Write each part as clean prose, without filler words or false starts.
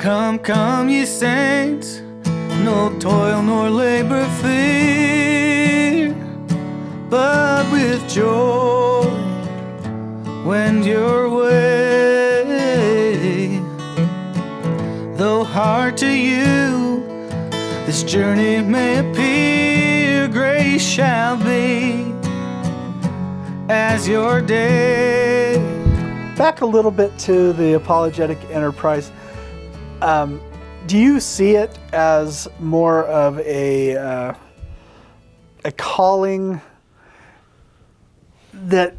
Come, come, ye saints, no toil nor labor fear, but with joy wend your way. Though hard to you this journey may appear, grace shall be as your day. Back a little bit to the apologetic enterprise. Do you see it as more of a calling that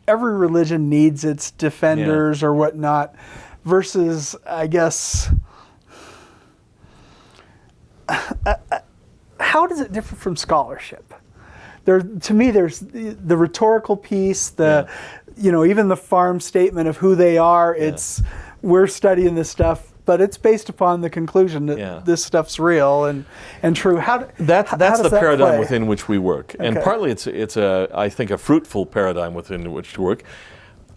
every religion needs its defenders or whatnot, versus, I guess, how does it differ from scholarship? To me, there's the rhetorical piece, even the farm statement of who they are. It's we're studying this stuff, but it's based upon the conclusion that this stuff's real and true. That's the paradigm play? within which we work, and partly it's I think a fruitful paradigm within which to work.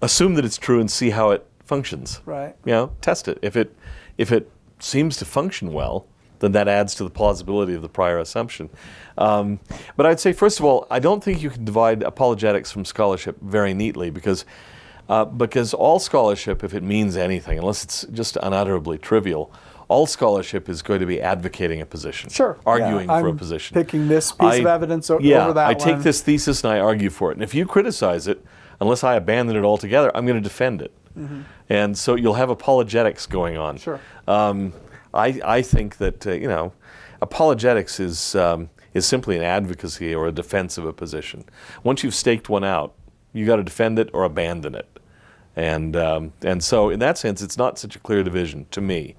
Assume that it's true and see how it functions. Right. Test it. If it seems to function well, then that adds to the plausibility of the prior assumption. But I'd say, first of all, I don't think you can divide apologetics from scholarship very neatly, because all scholarship, if it means anything, unless it's just unutterably trivial, all scholarship is going to be advocating a position, arguing for a position. Picking this piece of evidence over that I take this thesis and I argue for it. And if you criticize it, unless I abandon it altogether, I'm going to defend it. Mm-hmm. And so you'll have apologetics going on. Sure. I think that apologetics is simply an advocacy or a defense of a position. Once you've staked one out, you got to defend it or abandon it, and so in that sense, it's not such a clear division to me.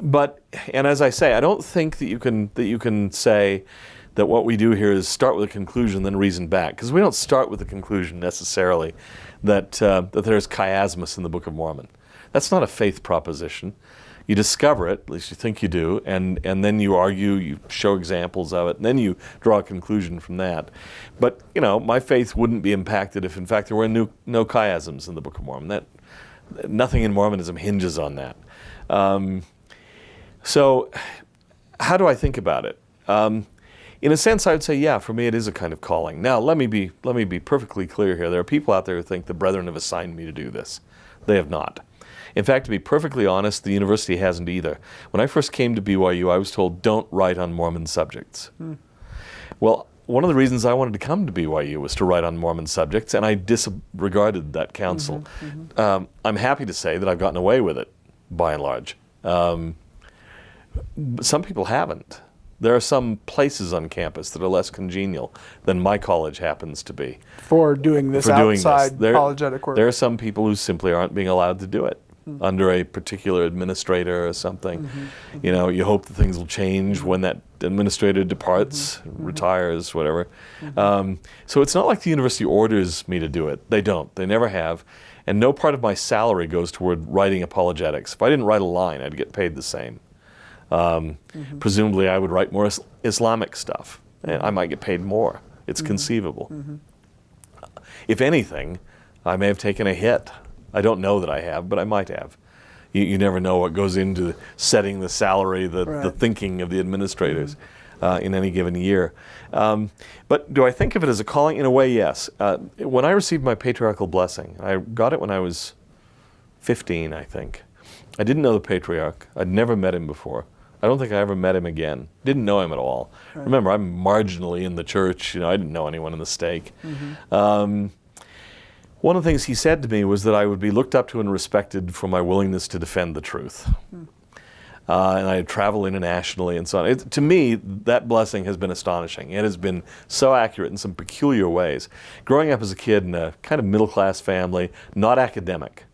But as I say, I don't think that you can say that what we do here is start with a conclusion, then reason back, because we don't start with the conclusion necessarily that there's chiasmus in the Book of Mormon. That's not a faith proposition. You discover it, at least you think you do, and then you argue, you show examples of it, and then you draw a conclusion from that. But, my faith wouldn't be impacted if, in fact, there were no chiasms in the Book of Mormon. Nothing in Mormonism hinges on that. So how do I think about it? In a sense, I would say, for me it is a kind of calling. Now, let me be perfectly clear here. There are people out there who think the brethren have assigned me to do this. They have not. In fact, to be perfectly honest, the university hasn't either. When I first came to BYU, I was told, don't write on Mormon subjects. Well, one of the reasons I wanted to come to BYU was to write on Mormon subjects, and I disregarded that counsel. I'm happy to say that I've gotten away with it, by and large. Some people haven't. There are some places on campus that are less congenial than my college happens to be. For doing this outside apologetic work. There are some people who simply aren't being allowed to do it under a particular administrator or something. You hope that things will change when that administrator departs, retires, whatever. So it's not like the university orders me to do it. They don't. They never have. And no part of my salary goes toward writing apologetics. If I didn't write a line, I'd get paid the same. Presumably I would write more Islamic stuff, and I might get paid more. It's conceivable. If anything, I may have taken a hit. I don't know that I have, but I might have. You never know what goes into setting the salary, the thinking of the administrators in any given year. But do I think of it as a calling? In a way, yes. When I received my patriarchal blessing, I got it when I was 15, I think. I didn't know the patriarch. I'd never met him before. I don't think I ever met him again. Didn't know him at all. Remember, I'm marginally in the church. I didn't know anyone in the stake. One of the things he said to me was that I would be looked up to and respected for my willingness to defend the truth. And I'd travel internationally and so on. To me, that blessing has been astonishing. It has been so accurate in some peculiar ways. Growing up as a kid in a kind of middle-class family, not academic.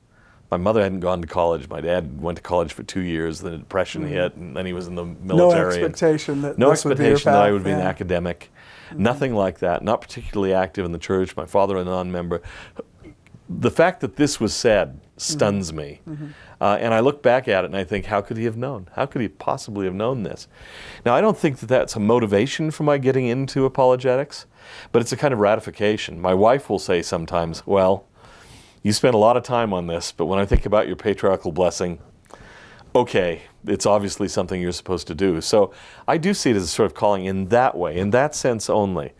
My mother hadn't gone to college. My dad went to college for 2 years. The Depression hit, and then he was in the military. No expectation that I would be an academic. Nothing like that. Not particularly active in the church. My father a non-member. The fact that this was said stuns me. And I look back at it and I think, how could he have known? How could he possibly have known this? Now, I don't think that that's a motivation for my getting into apologetics, but it's a kind of ratification. My wife will say sometimes, well, you spend a lot of time on this, but when I think about your patriarchal blessing, okay, it's obviously something you're supposed to do. So I do see it as a sort of calling in that way, in that sense only.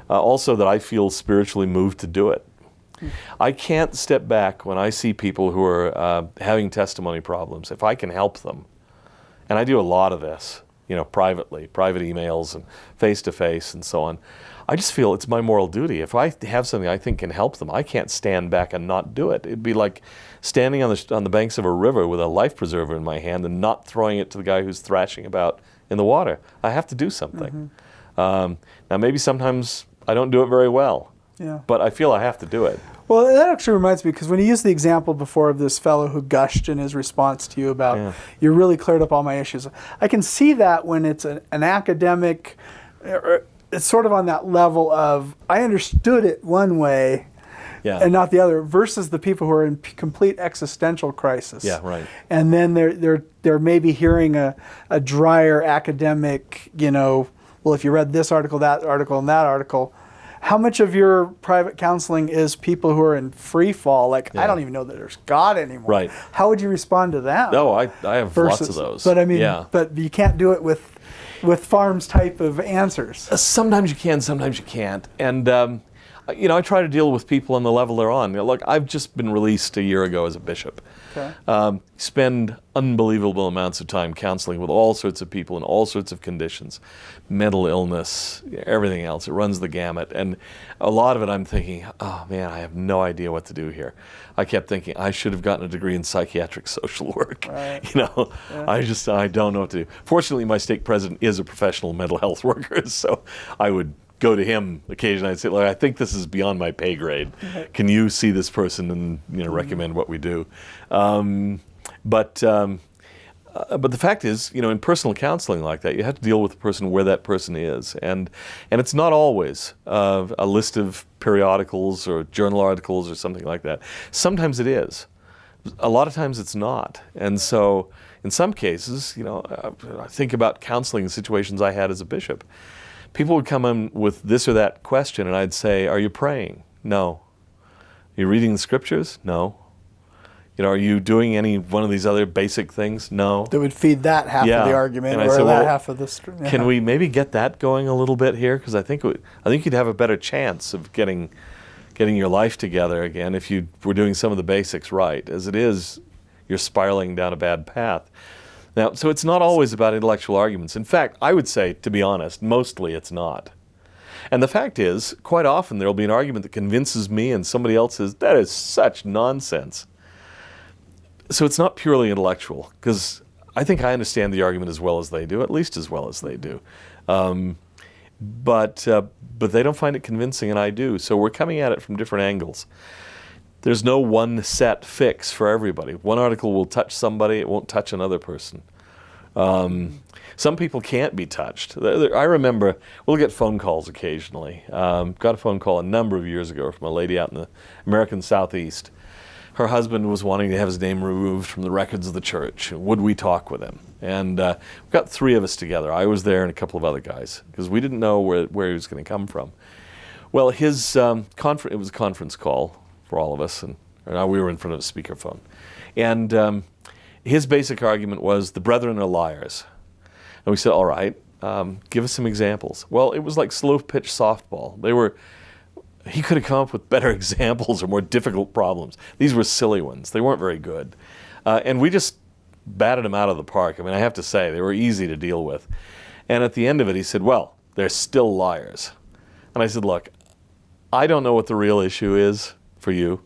Also that I feel spiritually moved to do it. I can't step back when I see people who are having testimony problems. If I can help them, and I do a lot of this, privately, private emails and face-to-face and so on, I just feel it's my moral duty. If I have something I think can help them, I can't stand back and not do it. It'd be like standing on the banks of a river with a life preserver in my hand and not throwing it to the guy who's thrashing about in the water. I have to do something. Now, maybe sometimes I don't do it very well, but I feel I have to do it. Well, that actually reminds me, because when you used the example before of this fellow who gushed in his response to you about, you really cleared up all my issues. I can see that when it's an academic, it's sort of on that level of, I understood it one way and not the other, versus the people who are in complete existential crisis. Yeah, right. And then they're maybe hearing a drier academic, well, if you read this article, that article, and that article, how much of your private counseling is people who are in free fall? Like, I don't even know that there's God anymore. Right. How would you respond to that? No, I have lots of those. But I mean, but you can't do it with Farms type of answers. Sometimes you can, sometimes you can't. And, I try to deal with people on the level they're on. Look, I've just been released a year ago as a bishop. Okay. Spend unbelievable amounts of time counseling with all sorts of people in all sorts of conditions, mental illness, everything else. It runs the gamut. And a lot of it I'm thinking, oh man, I have no idea what to do here. I kept thinking I should have gotten a degree in psychiatric social work. Right. I don't know what to do. Fortunately, my stake president is a professional mental health worker, so I would go to him occasionally. I'd say, look, I think this is beyond my pay grade. Can you see this person and recommend what we do? But the fact is, in personal counseling like that, you have to deal with the person where that person is, and it's not always a list of periodicals or journal articles or something like that. Sometimes it is. A lot of times it's not, and so in some cases, I think about counseling situations I had as a bishop. People would come in with this or that question, and I'd say, are you praying? No. Are you reading the scriptures? No. Are you doing any one of these other basic things? No. That would feed that half of the argument, or that half of the. Can we maybe get that going a little bit here? Because I think you'd have a better chance of getting your life together again if you were doing some of the basics right. As it is, you're spiraling down a bad path. Now, so it's not always about intellectual arguments. In fact, I would say, to be honest, mostly it's not. And the fact is, quite often there will be an argument that convinces me and somebody else says, that is such nonsense. So it's not purely intellectual, because I think I understand the argument as well as they do, at least as well as they do. But they don't find it convincing, and I do. So we're coming at it from different angles. There's no one set fix for everybody. One article will touch somebody, it won't touch another person. Some people can't be touched. I remember, we'll get phone calls occasionally. Got a phone call a number of years ago from a lady out in the American Southeast. Her husband was wanting to have his name removed from the records of the church. Would we talk with him? And we got three of us together. I was there and a couple of other guys, because we didn't know where he was going to come from. Well, his it was a conference call for all of us, and we were in front of a speakerphone. And his basic argument was, the brethren are liars. And we said, all right, give us some examples. Well, it was like slow-pitch softball. He could have come up with better examples or more difficult problems. These were silly ones. They weren't very good. And we just batted them out of the park. I mean, I have to say, they were easy to deal with. And at the end of it, he said, well, they're still liars. And I said, look, I don't know what the real issue is for you.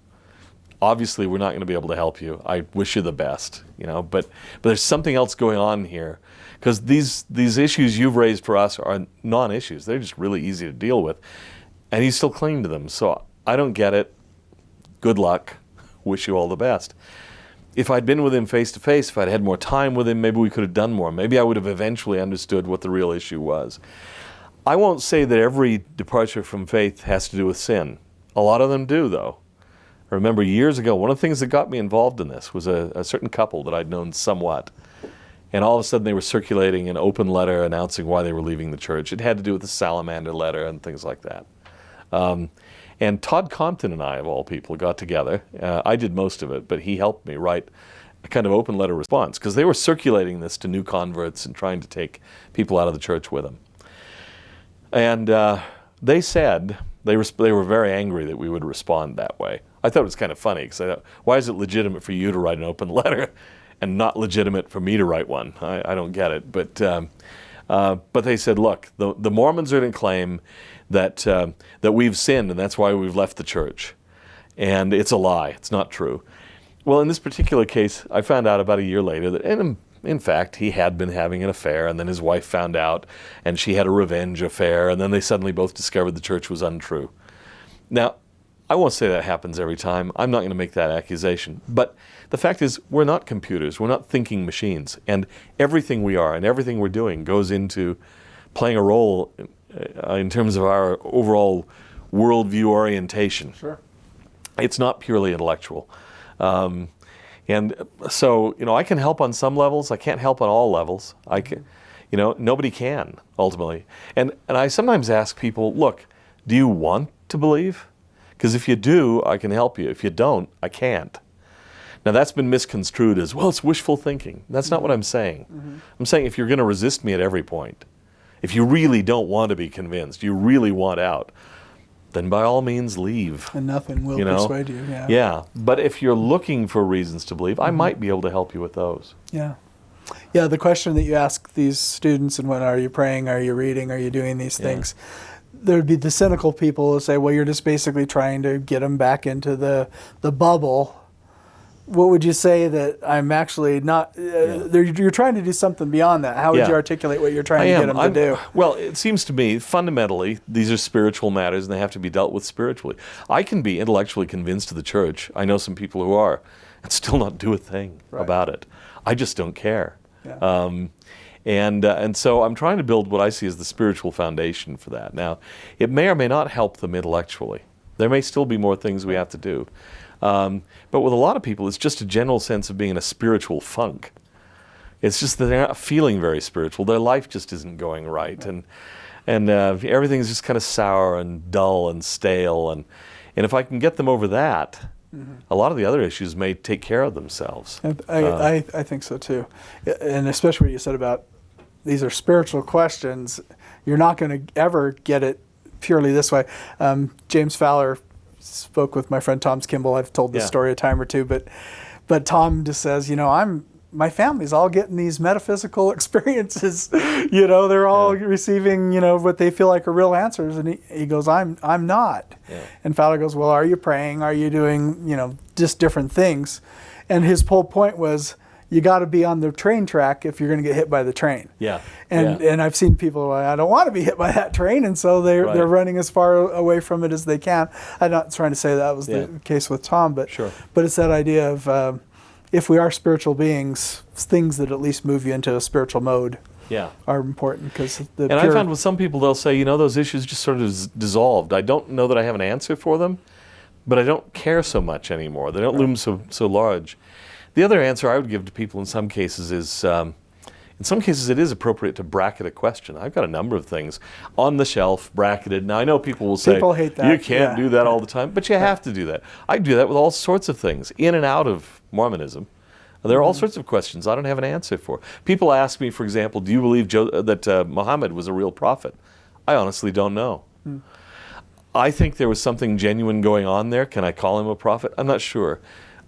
Obviously, we're not going to be able to help you. I wish you the best, but there's something else going on here, because these issues you've raised for us are non-issues. They're just really easy to deal with, and he's still clinging to them. So I don't get it. Good luck. Wish you all the best. If I'd been with him face to face, if I'd had more time with him, maybe we could have done more. Maybe I would have eventually understood what the real issue was. I won't say that every departure from faith has to do with sin. A lot of them do, though. I remember years ago, one of the things that got me involved in this was a certain couple that I'd known somewhat. And all of a sudden they were circulating an open letter announcing why they were leaving the church. It had to do with the salamander letter and things like that. And Todd Compton and I, of all people, got together. I did most of it, but he helped me write a kind of open letter response, because they were circulating this to new converts and trying to take people out of the church with them. And they said, they were very angry that we would respond that way. I thought it was kind of funny, because I thought, why is it legitimate for you to write an open letter and not legitimate for me to write one? I don't get it. But they said, look, the Mormons are going to claim that we've sinned, and that's why we've left the church. And it's a lie. It's not true. Well, in this particular case, I found out about a year later that, in fact, he had been having an affair, and then his wife found out, and she had a revenge affair, and then they suddenly both discovered the church was untrue. Now, I won't say that happens every time. I'm not going to make that accusation. But the fact is, we're not computers. We're not thinking machines. And everything we are and everything we're doing goes into playing a role in terms of our overall worldview orientation. Sure. It's not purely intellectual. And so, I can help on some levels. I can't help on all levels. I can, nobody can, ultimately. And I sometimes ask people, look, do you want to believe? Because if you do, I can help you. If you don't, I can't. Now, that's been misconstrued as, well, it's wishful thinking. That's not what I'm saying. Mm-hmm. I'm saying if you're going to resist me at every point, if you really don't want to be convinced, you really want out, then by all means leave. And nothing will persuade you. Yeah. Yeah. But if you're looking for reasons to believe, I might be able to help you with those. Yeah. Yeah, the question that you ask these students, and when are you praying, are you reading, are you doing these things, there'd be the cynical people who say, well, you're just basically trying to get them back into the bubble. What would you say that I'm actually not, you're trying to do something beyond that? How would you articulate what you're trying to get them to do? Well, it seems to me, fundamentally, these are spiritual matters and they have to be dealt with spiritually. I can be intellectually convinced of the church. I know some people who are, and still not do a thing about it. I just don't care. Yeah. And so I'm trying to build what I see as the spiritual foundation for that. Now, it may or may not help them intellectually. There may still be more things we have to do. But with a lot of people, it's just a general sense of being in a spiritual funk. It's just that they're not feeling very spiritual. Their life just isn't going right. And everything's just kind of sour and dull and stale. And if I can get them over that, a lot of the other issues may take care of themselves. I think so too. And especially what you said about these are spiritual questions. You're not going to ever get it purely this way. James Fowler spoke with my friend Tom Kimball. I've told this story a time or two, but Tom just says, my family's all getting these metaphysical experiences. They're all receiving, what they feel like are real answers. And he goes, I'm not. Yeah. And Fowler goes, well, are you praying? Are you doing, just different things? And his whole point was, you got to be on the train track if you're going to get hit by the train. Yeah. And I've seen people, I don't want to be hit by that train, and so they're running as far away from it as they can. I'm not trying to say that was the case with Tom, but it's that idea of if we are spiritual beings, things that at least move you into a spiritual mode are important. I found with some people, they'll say, those issues just sort of dissolved. I don't know that I have an answer for them, but I don't care so much anymore. They don't loom so large. The other answer I would give to people in some cases is, in some cases it is appropriate to bracket a question. I've got a number of things on the shelf, bracketed. Now I know people will say, people hate that. You can't do that all the time, but you have to do that. I do that with all sorts of things, in and out of Mormonism. There are all sorts of questions I don't have an answer for. People ask me, for example, do you believe that Muhammad was a real prophet? I honestly don't know. I think there was something genuine going on there. Can I call him a prophet? I'm not sure.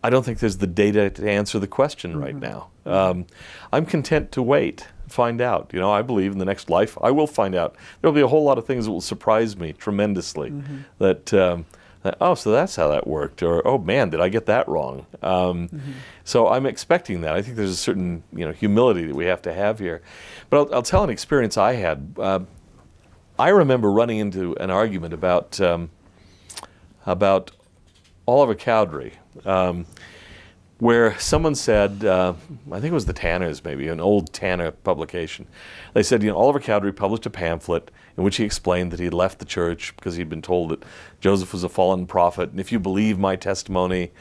I don't think there's the data to answer the question right now. I'm content to wait, find out. I believe in the next life I will find out. There'll be a whole lot of things that will surprise me tremendously. So that's how that worked, or oh man, did I get that wrong? So I'm expecting that. I think there's a certain humility that we have to have here. But I'll tell an experience I had. I remember running into an argument about Oliver Cowdery, where someone said, I think it was the Tanners, maybe, an old Tanner publication. They said, Oliver Cowdery published a pamphlet in which he explained that he had left the church because he'd been told that Joseph was a fallen prophet, and if you believe my testimony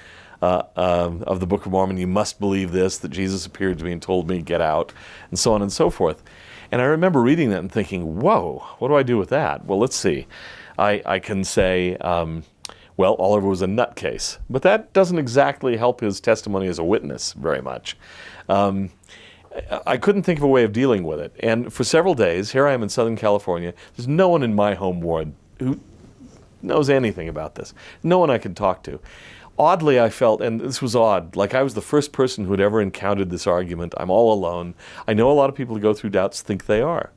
of the Book of Mormon, you must believe this, that Jesus appeared to me and told me, get out, and so on and so forth. And I remember reading that and thinking, whoa, what do I do with that? Well, let's see. I can say, Well, Oliver was a nutcase, but that doesn't exactly help his testimony as a witness very much. I couldn't think of a way of dealing with it. And for several days, here I am in Southern California, there's no one in my home ward who knows anything about this. No one I can talk to. Oddly, I felt, and this was odd, like I was the first person who had ever encountered this argument. I'm all alone. I know a lot of people who go through doubts think they are.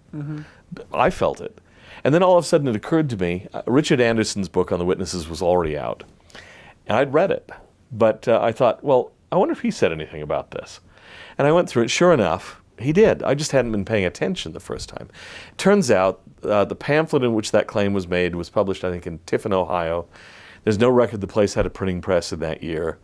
I felt it. And then all of a sudden it occurred to me, Richard Anderson's book on the witnesses was already out. And I'd read it. But I thought, well, I wonder if he said anything about this. And I went through it. Sure enough, he did. I just hadn't been paying attention the first time. Turns out the pamphlet in which that claim was made was published, I think, in Tiffin, Ohio. There's no record the place had a printing press in that year.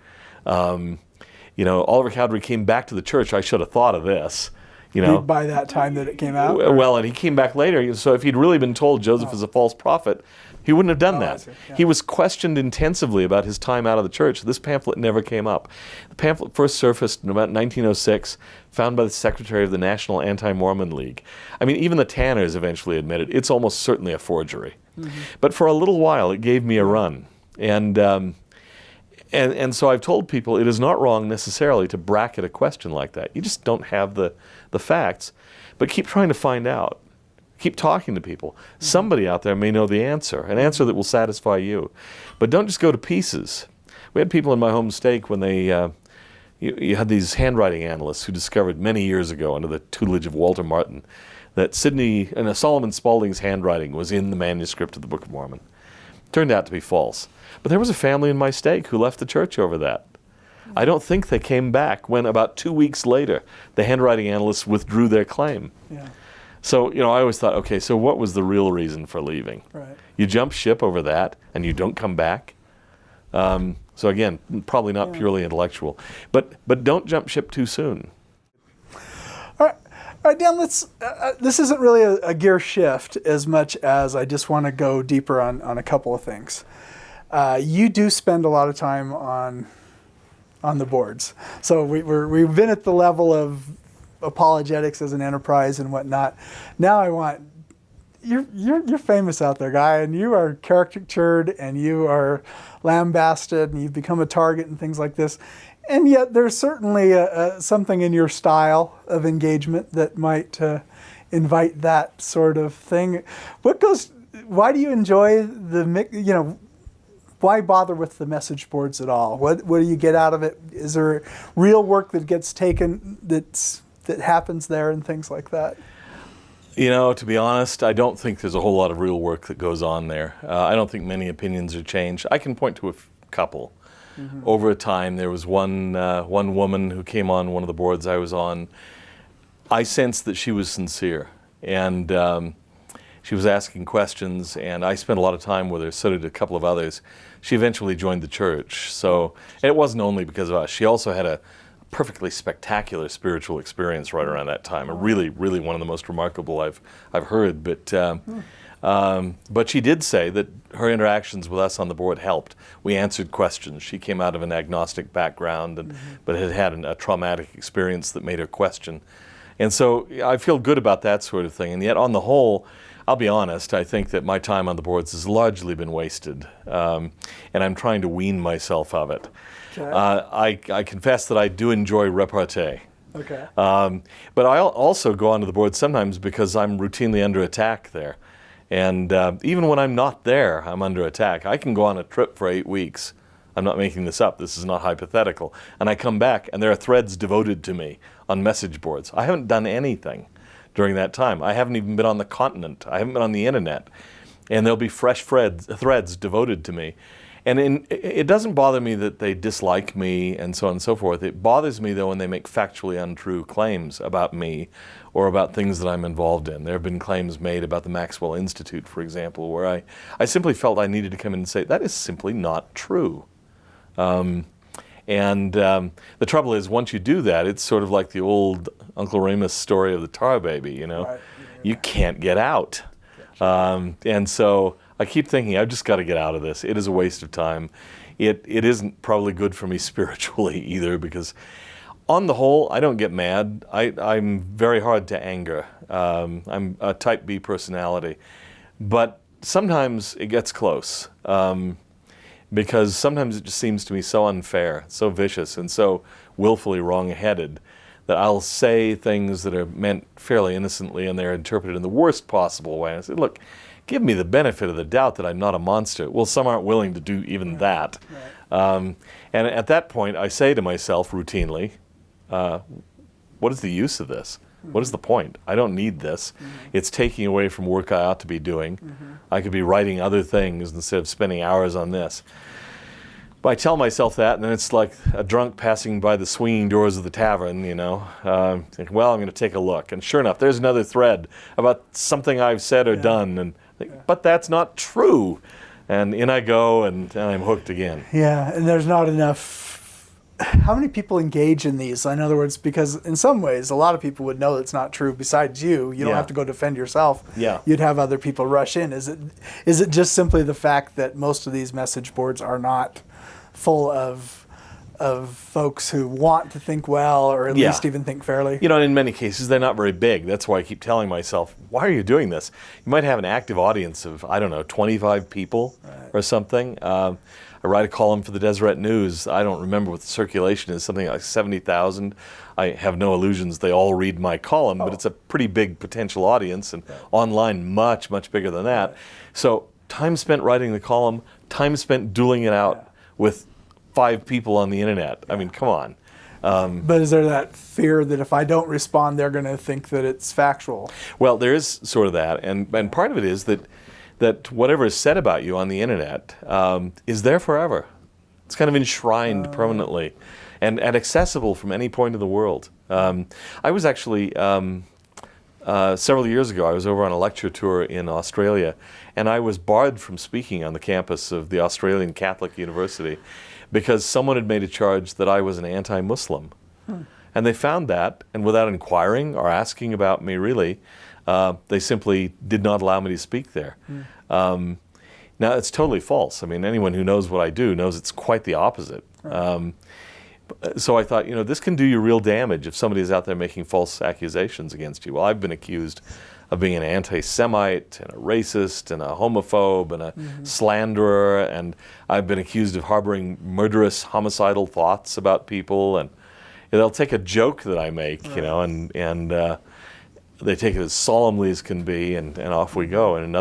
Oliver Cowdery came back to the church. I should have thought of this. By that time that it came out? Well, and he came back later. So if he'd really been told Joseph is a false prophet, he wouldn't have done that. Yeah. He was questioned intensively about his time out of the church. This pamphlet never came up. The pamphlet first surfaced in about 1906, found by the secretary of the National Anti-Mormon League. I mean, even the Tanners eventually admitted it's almost certainly a forgery. But for a little while, it gave me a run. And so I've told people it is not wrong necessarily to bracket a question like that. You just don't have the facts, but keep trying to find out. Keep talking to people. Somebody out there may know the answer, an answer that will satisfy you. But don't just go to pieces. We had people in my home stake when they, you had these handwriting analysts who discovered many years ago under the tutelage of Walter Martin that Solomon Spaulding's handwriting was in the manuscript of the Book of Mormon. Turned out to be false. But there was a family in my stake who left the church over that. I don't think they came back when about 2 weeks later the handwriting analysts withdrew their claim. Yeah. So, I always thought, okay, so what was the real reason for leaving? Right. You jump ship over that and you don't come back. So again, probably not purely intellectual. But don't jump ship too soon. All right, Dan, this isn't really a gear shift as much as I just want to go deeper on a couple of things. You do spend a lot of time on the boards. So we've been at the level of apologetics as an enterprise and whatnot. Now you're famous out there, guy, and you are caricatured and you are lambasted and you've become a target and things like this. And yet there's certainly something in your style of engagement that might invite that sort of thing. Why do you enjoy why bother with the message boards at all? What do you get out of it? Is there real work that gets taken that happens there and things like that? To be honest, I don't think there's a whole lot of real work that goes on there. I don't think many opinions are changed. I can point to a couple. Mm-hmm. Over time, there was one woman who came on one of the boards I was on. I sensed that she was sincere, and she was asking questions, and I spent a lot of time with her, so did a couple of others. She eventually joined the church, and it wasn't only because of us. She also had a perfectly spectacular spiritual experience right around that time, and really, really one of the most remarkable I've heard. But she did say that her interactions with us on the board helped. We answered questions. She came out of an agnostic background, but had had a traumatic experience that made her question. And so I feel good about that sort of thing. And yet, on the whole, I'll be honest, I think that my time on the boards has largely been wasted. And I'm trying to wean myself of it. Okay. I confess that I do enjoy repartee. Okay. But I also go onto the board sometimes because I'm routinely under attack there. And even when I'm not there, I'm under attack. I can go on a trip for 8 weeks. I'm not making this up. This is not hypothetical. And I come back, and there are threads devoted to me on message boards. I haven't done anything during that time. I haven't even been on the continent. I haven't been on the internet. And there'll be fresh threads devoted to me. And it doesn't bother me that they dislike me and so on and so forth. It bothers me, though, when they make factually untrue claims about me or about things that I'm involved in. There have been claims made about the Maxwell Institute, for example, where I simply felt I needed to come in and say, that is simply not true. The trouble is, once you do that, it's sort of like the old Uncle Remus story of the tar baby, Right. You can't get out. And so I keep thinking, I've just got to get out of this. It is a waste of time. It isn't probably good for me spiritually either, because on the whole, I don't get mad. I'm very hard to anger. I'm a type B personality. But sometimes it gets close. because sometimes it just seems to me so unfair, so vicious, and so willfully wrong-headed that I'll say things that are meant fairly innocently and they're interpreted in the worst possible way. I say, look, give me the benefit of the doubt that I'm not a monster. Well, some aren't willing to do even that. Right. And at that point, I say to myself routinely, what is the use of this? What is the point? I don't need this. It's taking away from work I ought to be doing. I could be writing other things instead of spending hours on this. But I tell myself that, and then it's like a drunk passing by the swinging doors of the tavern, you know. Think, well, I'm going to take a look. And sure enough, there's another thread about something I've said or done. And think, but that's not true. And in I go, and I'm hooked again. Yeah, and there's not enough. How many people engage in these? In other words, because in some ways, a lot of people would know it's not true. Besides you, you don't have to go defend yourself. Yeah. You'd have other people rush in. Is it just simply the fact that most of these message boards are not full of folks who want to think well, or at least even think fairly? You know, in many cases, they're not very big. That's why I keep telling myself, why are you doing this? You might have an active audience of, 25 people or something. I write a column for the Deseret News. I don't remember what the circulation is, something like 70,000. I have no illusions they all read my column, but it's a pretty big potential audience, and online much, much bigger than that. So time spent writing the column, time spent dueling it out with 5 people on the internet. I mean, come on. But is there that fear that if I don't respond, they're going to think that it's factual? Well, there is sort of that, and part of it is that whatever is said about you on the internet is there forever. It's kind of enshrined permanently and accessible from any point of the world. I was actually, several years ago, I was over on a lecture tour in Australia, and I was barred from speaking on the campus of the Australian Catholic University because someone had made a charge that I was an anti-Muslim. And they found that, and without inquiring or asking about me really, they simply did not allow me to speak there. Now, it's totally false. I mean, anyone who knows what I do knows it's quite the opposite. So I thought, this can do you real damage if somebody is out there making false accusations against you. Well, I've been accused of being an anti-Semite and a racist and a homophobe and a slanderer, and I've been accused of harboring murderous, homicidal thoughts about people, and they'll take a joke that I make, and they take it as solemnly as can be, and off we go. And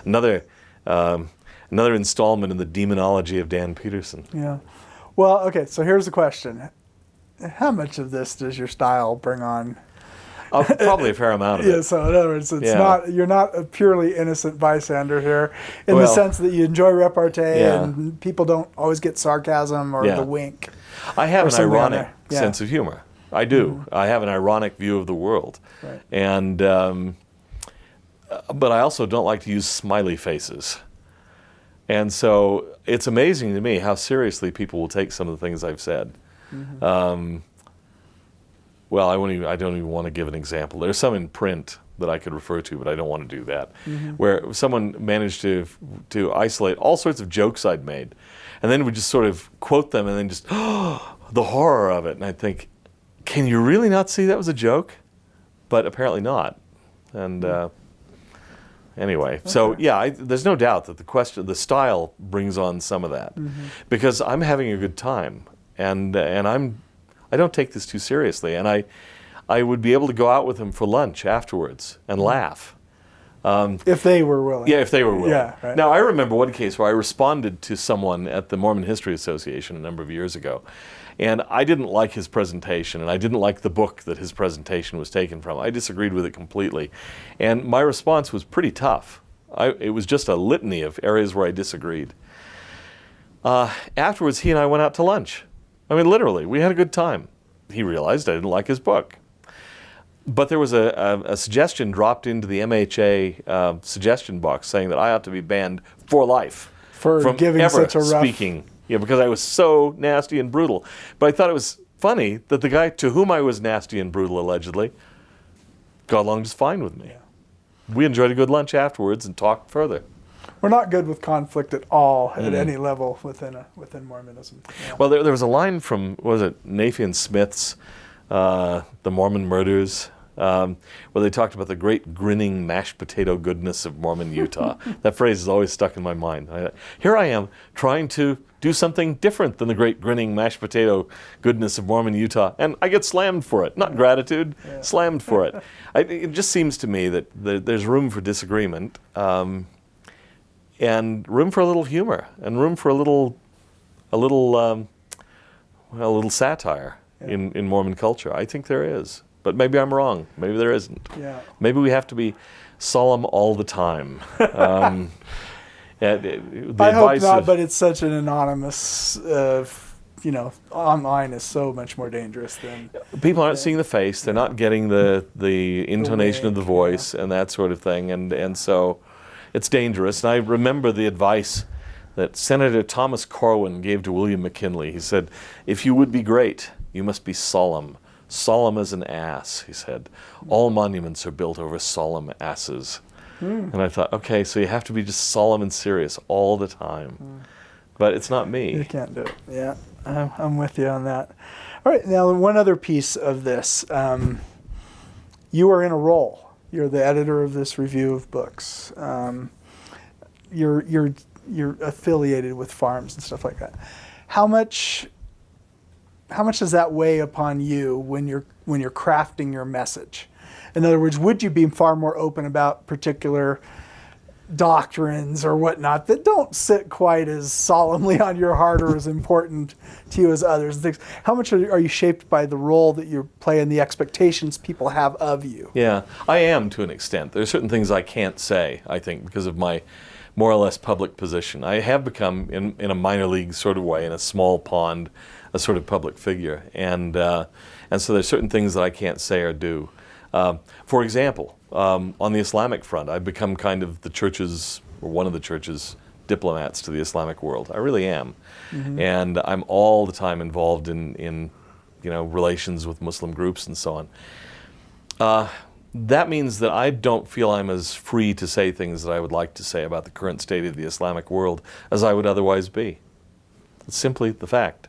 another installment in the demonology of Dan Peterson. Yeah. Well, okay, so here's the question. How much of this does your style bring on? Probably a fair amount of it. Yeah, so in other words, you're not a purely innocent bystander here in the sense that you enjoy repartee and people don't always get sarcasm or the wink. I have an ironic sense of humor. I do. I have an ironic view of the world. Right. And but I also don't like to use smiley faces. And so it's amazing to me how seriously people will take some of the things I've said. Well, I don't even want to give an example. There's some in print that I could refer to, but I don't want to do that. Where someone managed to isolate all sorts of jokes I'd made, and then would just sort of quote them, and then just, the horror of it. And I'd think, can you really not see that was a joke? But apparently not. And anyway, so there's no doubt that the style brings on some of that, because I'm having a good time, and I don't take this too seriously, and I would be able to go out with him for lunch afterwards and laugh. If they were willing. Yeah, if they were willing. Yeah, right. Now, I remember one case where I responded to someone at the Mormon History Association a number of years ago, and I didn't like his presentation, and I didn't like the book that his presentation was taken from. I disagreed with it completely, and my response was pretty tough. It was just a litany of areas where I disagreed. Afterwards, he and I went out to lunch. I mean, literally, we had a good time. He realized I didn't like his book. But there was a suggestion dropped into the MHA suggestion box saying that I ought to be banned for life from giving ever such a rough speaking, because I was so nasty and brutal. But I thought it was funny that the guy to whom I was nasty and brutal, allegedly, got along just fine with me. Yeah. We enjoyed a good lunch afterwards and talked further. We're not good with conflict at all at any level within Mormonism. Yeah. Well, there was a line from, was it Nathan Smith's The Mormon Murders? where they talked about the great grinning mashed potato goodness of Mormon Utah. That phrase is always stuck in my mind. Here I am trying to do something different than the great grinning mashed potato goodness of Mormon Utah, and I get slammed for it. Not gratitude, slammed for it. It just seems to me that there's room for disagreement, and room for a little humor, and room for a little satire in Mormon culture. I think there is, but maybe I'm wrong. Maybe there isn't. Yeah. Maybe we have to be solemn all the time. I hope not, but it's such an anonymous, online is so much more dangerous than... People aren't seeing the face, they're not getting the intonation of the voice and that sort of thing, and so it's dangerous. And I remember the advice that Senator Thomas Corwin gave to William McKinley. He said, "If you would be great, you must be solemn. Solemn as an ass," he said. "All monuments are built over solemn asses." And I thought, okay, so you have to be just solemn and serious all the time. But it's not me. You can't do it. Yeah, I'm with you on that. All right, now one other piece of this. You are in a role. You're the editor of this review of books. You're affiliated with farms and stuff like that. How much does that weigh upon you when you're crafting your message? In other words, would you be far more open about particular doctrines or whatnot that don't sit quite as solemnly on your heart or as important to you as others? Things? How much are you shaped by the role that you play and the expectations people have of you? Yeah, I am to an extent. There are certain things I can't say, I think, because of my more or less public position. I have become, in a minor league sort of way, in a small pond, a sort of public figure. And so there's certain things that I can't say or do. For example, on the Islamic front, I've become kind of the church's, or one of the church's, diplomats to the Islamic world. I really am. Mm-hmm. And I'm all the time involved in relations with Muslim groups and so on. That means that I don't feel I'm as free to say things that I would like to say about the current state of the Islamic world as I would otherwise be. It's simply the fact.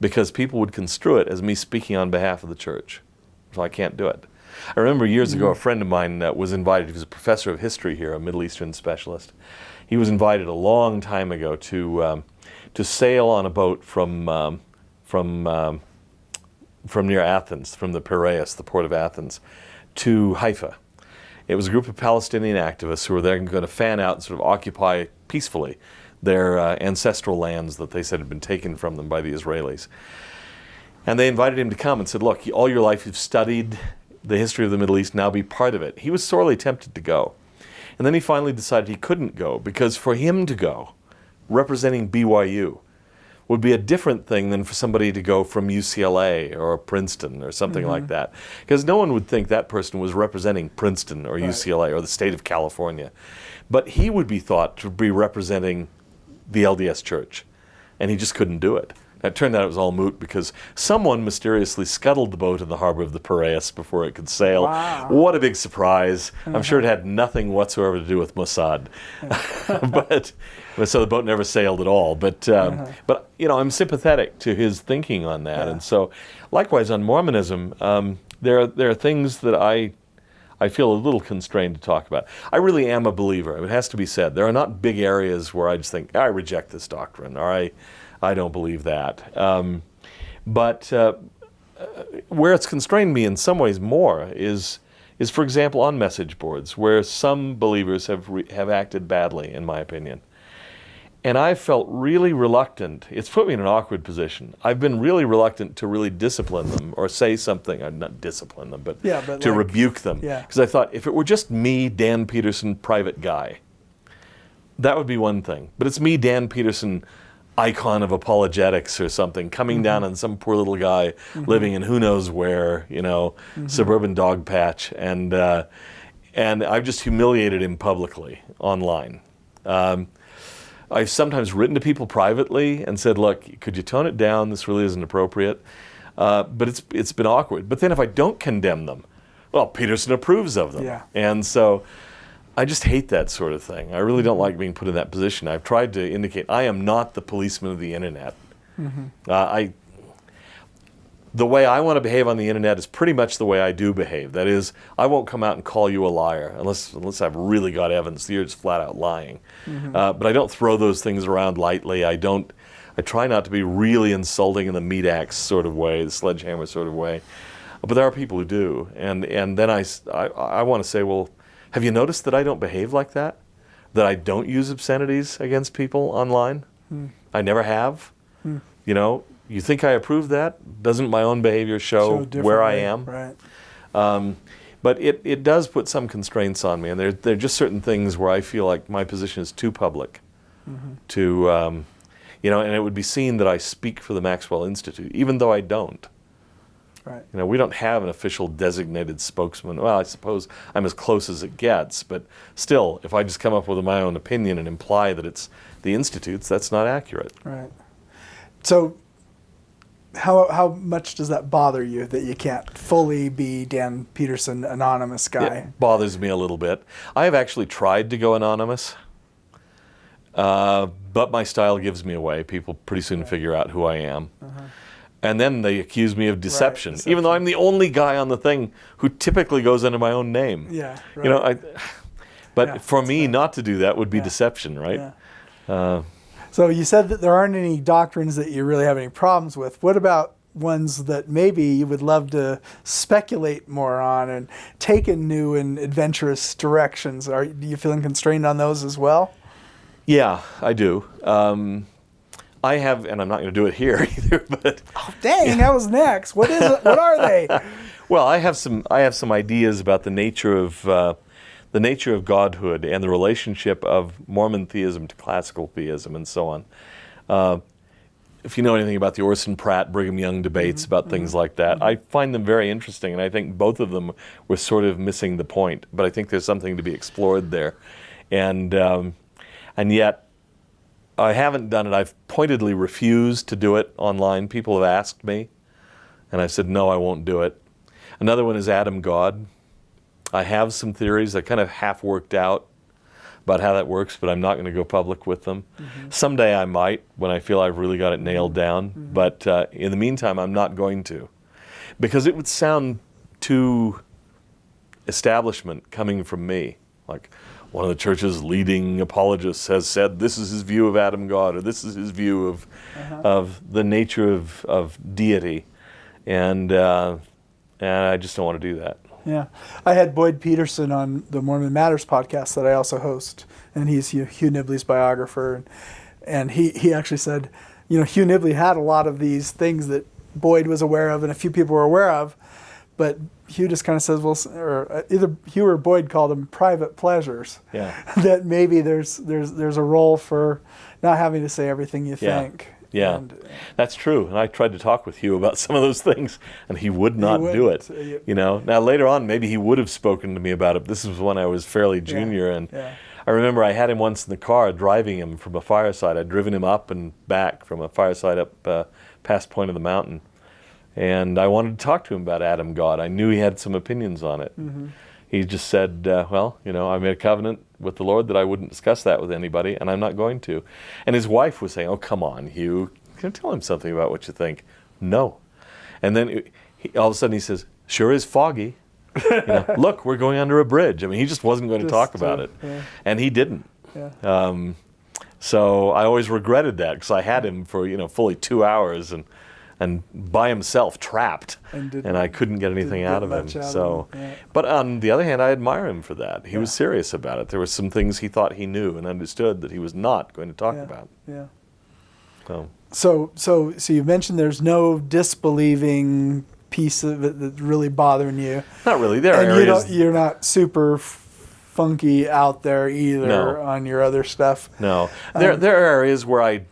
Because people would construe it as me speaking on behalf of the church. So I can't do it. I remember years ago, a friend of mine was invited. He was a professor of history here, a Middle Eastern specialist. He was invited a long time ago to sail on a boat from near Athens, from the Piraeus, the port of Athens, to Haifa. It was a group of Palestinian activists who were there going to fan out and sort of occupy peacefully their ancestral lands that they said had been taken from them by the Israelis. And they invited him to come and said, "Look, all your life you've studied the history of the Middle East, now be part of it." He was sorely tempted to go. And then he finally decided he couldn't go, because for him to go, representing BYU, would be a different thing than for somebody to go from UCLA or Princeton or something like that. Because no one would think that person was representing Princeton or UCLA or the state of California. But he would be thought to be representing the LDS Church, and he just couldn't do it. It turned out it was all moot because someone mysteriously scuttled the boat in the harbor of the Piraeus before it could sail. Wow. What a big surprise. I'm sure it had nothing whatsoever to do with Mossad. So the boat never sailed at all. But I'm sympathetic to his thinking on that. And so likewise on Mormonism, there are things that I feel a little constrained to talk about. I really am a believer. It has to be said. There are not big areas where I just think, I reject this doctrine, or I don't believe that. But where it's constrained me in some ways more is for example, on message boards, where some believers have acted badly, in my opinion. And I felt really reluctant. It's put me in an awkward position. I've been really reluctant to really discipline them or say something, or not discipline them, but to rebuke them. Because I thought, if it were just me, Dan Peterson, private guy, that would be one thing. But it's me, Dan Peterson, icon of apologetics or something, coming down on some poor little guy living in who knows where, suburban dog patch, and I've just humiliated him publicly online. I've sometimes written to people privately and said, "Look, could you tone it down? This really isn't appropriate." But it's been awkward. But then if I don't condemn them, well, Peterson approves of them, and so I just hate that sort of thing. I really don't like being put in that position. I've tried to indicate I am not the policeman of the internet. the way I want to behave on the internet is pretty much the way I do behave. That is, I won't come out and call you a liar unless I've really got evidence that you're just flat out lying. But I don't throw those things around lightly. I try not to be really insulting in the meat axe sort of way, the sledgehammer sort of way. But there are people who do, and then I want to say, well, have you noticed that I don't behave like that? That I don't use obscenities against people online? I never have. You know, you think I approve that? Doesn't my own behavior show where I am? Right. But it does put some constraints on me, and there are just certain things where I feel like my position is too public to, you know, and it would be seen that I speak for the Maxwell Institute, even though I don't. Right. You know, we don't have an official designated spokesman. Well, I suppose I'm as close as it gets, but still, if I just come up with my own opinion and imply that it's the Institute's, that's not accurate. Right. So how much does that bother you that you can't fully be Dan Peterson, anonymous guy? It bothers me a little bit. I have actually tried to go anonymous, but my style gives me away. People pretty soon figure out who I am. And then they accuse me of deception, even though I'm the only guy on the thing who typically goes under my own name. Yeah, right. You know, but for me not to do that would be deception, right? Yeah. So you said that there aren't any doctrines that you really have any problems with. What about ones that maybe you would love to speculate more on and take in new and adventurous directions? Are you feeling constrained on those as well? Yeah, I do. I have, and I'm not going to do it here either. But dang, that was next. What is it? What are they? Well, I have some ideas about the nature of godhood and the relationship of Mormon theism to classical theism and so on. If you know anything about the Orson Pratt Brigham Young debates about things like that, I find them very interesting, and I think both of them were sort of missing the point. But I think there's something to be explored there, and yet I haven't done it. I've pointedly refused to do it online. People have asked me, and I've said, no, I won't do it. Another one is Adam God. I have some theories that kind of half worked out about how that works, but I'm not going to go public with them. Someday I might, when I feel I've really got it nailed down. But in the meantime, I'm not going to. Because it would sound too establishment coming from me. Like, one of the church's leading apologists has said this is his view of Adam God, or this is his view of the nature of deity, and I just don't want to do that. Yeah, I had Boyd Peterson on the Mormon Matters podcast that I also host, and he's Hugh Nibley's biographer, and he actually said, you know, Hugh Nibley had a lot of these things that Boyd was aware of and a few people were aware of, but Hugh just kind of says, well, or either Hugh or Boyd called them private pleasures. Yeah. That maybe there's a role for not having to say everything you think. Yeah, and, that's true. And I tried to talk with Hugh about some of those things, and he would not do it. You know. Now later on, maybe he would have spoken to me about it. This was when I was fairly junior, and I remember I had him once in the car driving him from a fireside. I'd driven him up and back from a fireside up past Point of the Mountain. And I wanted to talk to him about Adam God. I knew he had some opinions on it. He just said, well, you know, I made a covenant with the Lord that I wouldn't discuss that with anybody, and I'm not going to. And his wife was saying, oh, come on, Hugh. Can you tell him something about what you think? No. And then all of a sudden he says, sure is foggy. You know, look, we're going under a bridge. I mean, he just wasn't going to talk about it. And he didn't. So I always regretted that, because I had him for, you know, fully 2 hours, and by himself, trapped, and I couldn't get anything out of him. But on the other hand, I admire him for that. He was serious about it. There were some things he thought he knew and understood that he was not going to talk about. So you mentioned there's no disbelieving piece of it that's really bothering you. Not really. There are areas. You're not super funky out there either on your other stuff. No, there are areas where I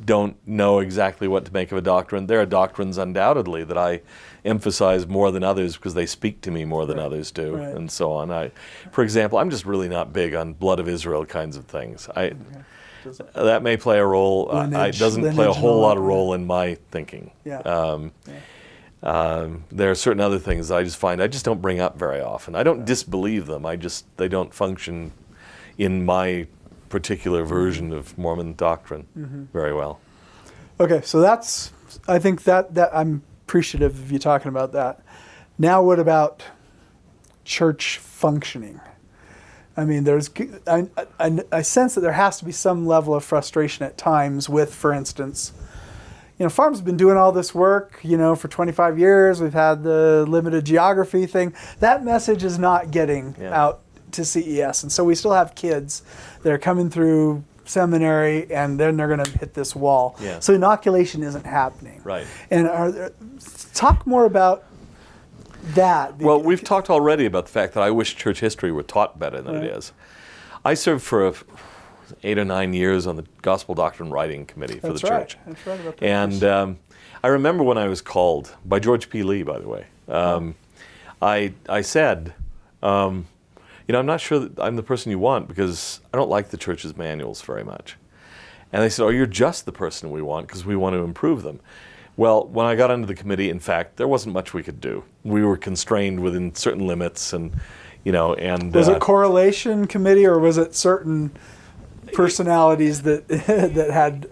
don't know exactly what to make of a doctrine. There are doctrines undoubtedly that I emphasize more than others because they speak to me more than others do, and so on. For example, I'm just really not big on blood of Israel kinds of things. That may play a role. It doesn't play a whole lot of role in my thinking. There are certain other things I just find I just don't bring up very often. I don't disbelieve them. They don't function in my particular version of Mormon doctrine very well. Okay, so I think that I'm appreciative of you talking about that. Now, what about church functioning? I mean, I sense that there has to be some level of frustration at times with, for instance, Farm's been doing all this work, for 25 years. We've had the limited geography thing. That message is not getting out to CES. And so we still have kids that are coming through seminary, and then they're going to hit this wall. Yeah. So inoculation isn't happening. Right. And talk more about that. Well, we've talked already about the fact that I wish church history were taught better than it is. I served for 8 or 9 years on the Gospel Doctrine Writing Committee for the church. That's right about that. And I remember when I was called, by George P. Lee, by the way, I said, I'm not sure that I'm the person you want because I don't like the church's manuals very much. And they said, you're just the person we want because we want to improve them. Well, when I got onto the committee, in fact, there wasn't much we could do. We were constrained within certain limits, and was it correlation committee, or was it certain personalities that had?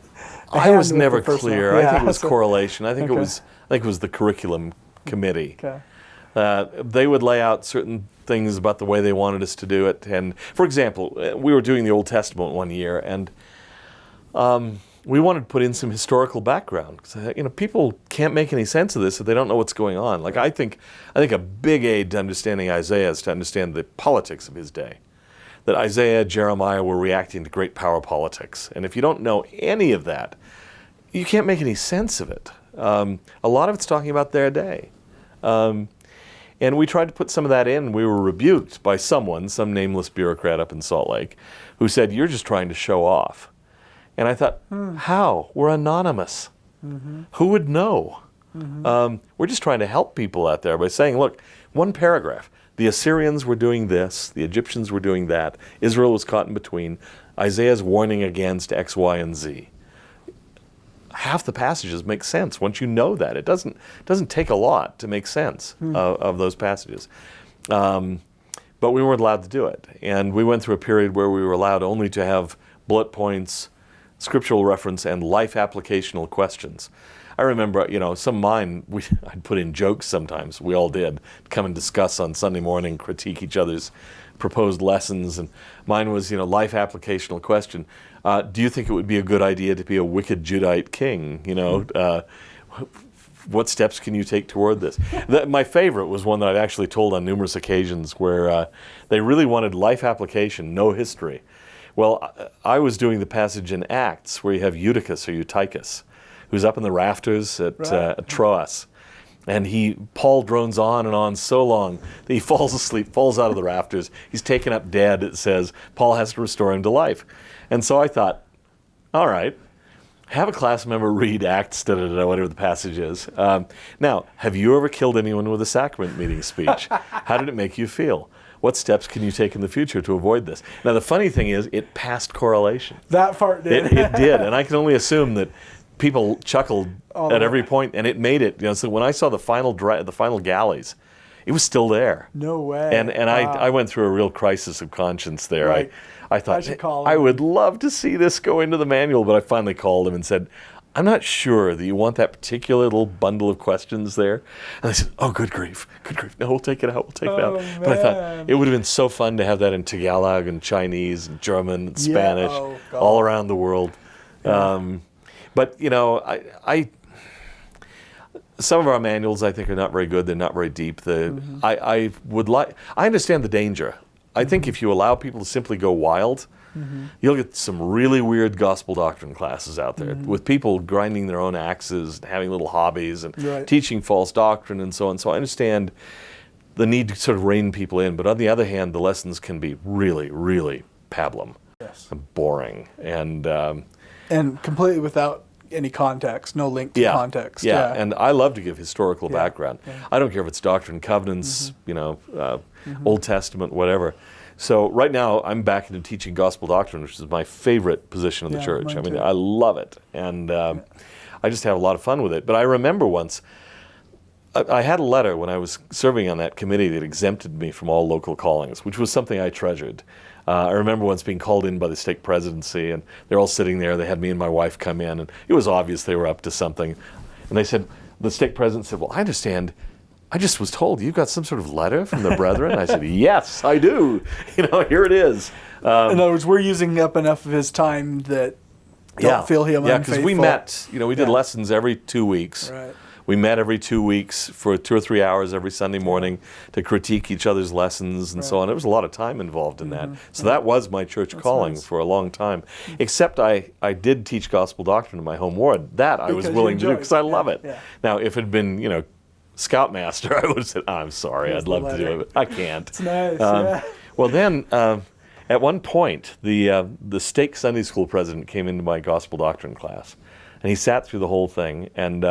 I was never clear. I think it was correlation. I think it was the curriculum committee. Okay. They would lay out certain things about the way they wanted us to do it. And for example, we were doing the Old Testament one year, and we wanted to put in some historical background because people can't make any sense of this if they don't know what's going on. Like I think a big aid to understanding Isaiah is to understand the politics of his day. That Isaiah, Jeremiah were reacting to great power politics, and if you don't know any of that, you can't make any sense of it. A lot of it's talking about their day. And we tried to put some of that in, and we were rebuked by some nameless bureaucrat up in Salt Lake, who said, "You're just trying to show off." And I thought, how? We're anonymous. Mm-hmm. Who would know? Mm-hmm. We're just trying to help people out there by saying, look, one paragraph. The Assyrians were doing this, the Egyptians were doing that, Israel was caught in between, Isaiah's warning against X, Y, and Z. Half the passages make sense once you know that. It doesn't take a lot to make sense of those passages. But we weren't allowed to do it. And we went through a period where we were allowed only to have bullet points, scriptural reference, and life applicational questions. I remember, some of mine, I'd put in jokes sometimes, we all did, come and discuss on Sunday morning, critique each other's proposed lessons, and mine was, life applicational question. Do you think it would be a good idea to be a wicked Judite king? What steps can you take toward this? My favorite was one that I've actually told on numerous occasions where they really wanted life application, no history. Well, I was doing the passage in Acts where you have Eutychus or Eutychus, who's up in the rafters at Troas. And Paul drones on and on so long that he falls asleep, falls out of the rafters. He's taken up dead, it says. Paul has to restore him to life. And so I thought, all right, have a class member read Acts, whatever the passage is. Now, have you ever killed anyone with a sacrament meeting speech? How did it make you feel? What steps can you take in the future to avoid this? Now, the funny thing is, it passed correlation. That part did. It did, and I can only assume that people chuckled at every point, and it made it. So when I saw the final galleys, it was still there. No way. And I went through a real crisis of conscience there. Right. I thought, I would love to see this go into the manual, but I finally called him and said, I'm not sure that you want that particular little bundle of questions there. And they said, oh, good grief. No, we'll take it out. It out. Man. But I thought it would have been so fun to have that in Tagalog and Chinese and German and Spanish all around the world. Yeah. But, some of our manuals I think are not very good. They're not very deep. I understand the danger. I think if you allow people to simply go wild, you'll get some really weird gospel doctrine classes out there with people grinding their own axes, and having little hobbies, and teaching false doctrine and so on. So I understand the need to sort of rein people in. But on the other hand, the lessons can be really, really pablum, and boring, and completely without any context, no link to context. Yeah, and I love to give historical background. Yeah. I don't care if it's Doctrine and Covenants, Old Testament, whatever. So right now I'm back into teaching gospel doctrine, which is my favorite position in the church. I mean, I love it, and I just have a lot of fun with it. But I remember once, I had a letter when I was serving on that committee that exempted me from all local callings, which was something I treasured. I remember once being called in by the stake presidency, and they're all sitting there. They had me and my wife come in, and it was obvious they were up to something. And they said, the stake president said, well, I understand. I just was told you've got some sort of letter from the brethren. I said, yes, I do. Here it is. In other words, we're using up enough of his time that don't feel him unfaithful. Yeah, because we met, we did lessons every 2 weeks. Right. We met every 2 weeks for 2 or 3 hours every Sunday morning to critique each other's lessons and so on. There was a lot of time involved in that. So that was my church calling for a long time. Except I did teach gospel doctrine in my home ward. That I was willing to do because I love it. Yeah. Now, if it had been, Scoutmaster, I would have said, I'm sorry, I'd love to do it, but I can't. It's nice, Well, then, at one point, the stake Sunday school president came into my gospel doctrine class, and he sat through the whole thing, and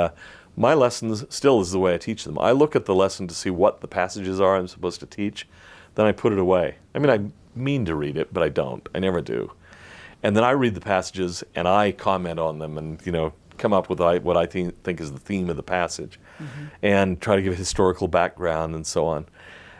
my lessons still is the way I teach them. I look at the lesson to see what the passages are I'm supposed to teach, then I put it away. I mean, I mean to read it, but I don't. I never do. And then I read the passages, and I comment on them, and, come up with what I think is the theme of the passage, and try to give a historical background and so on.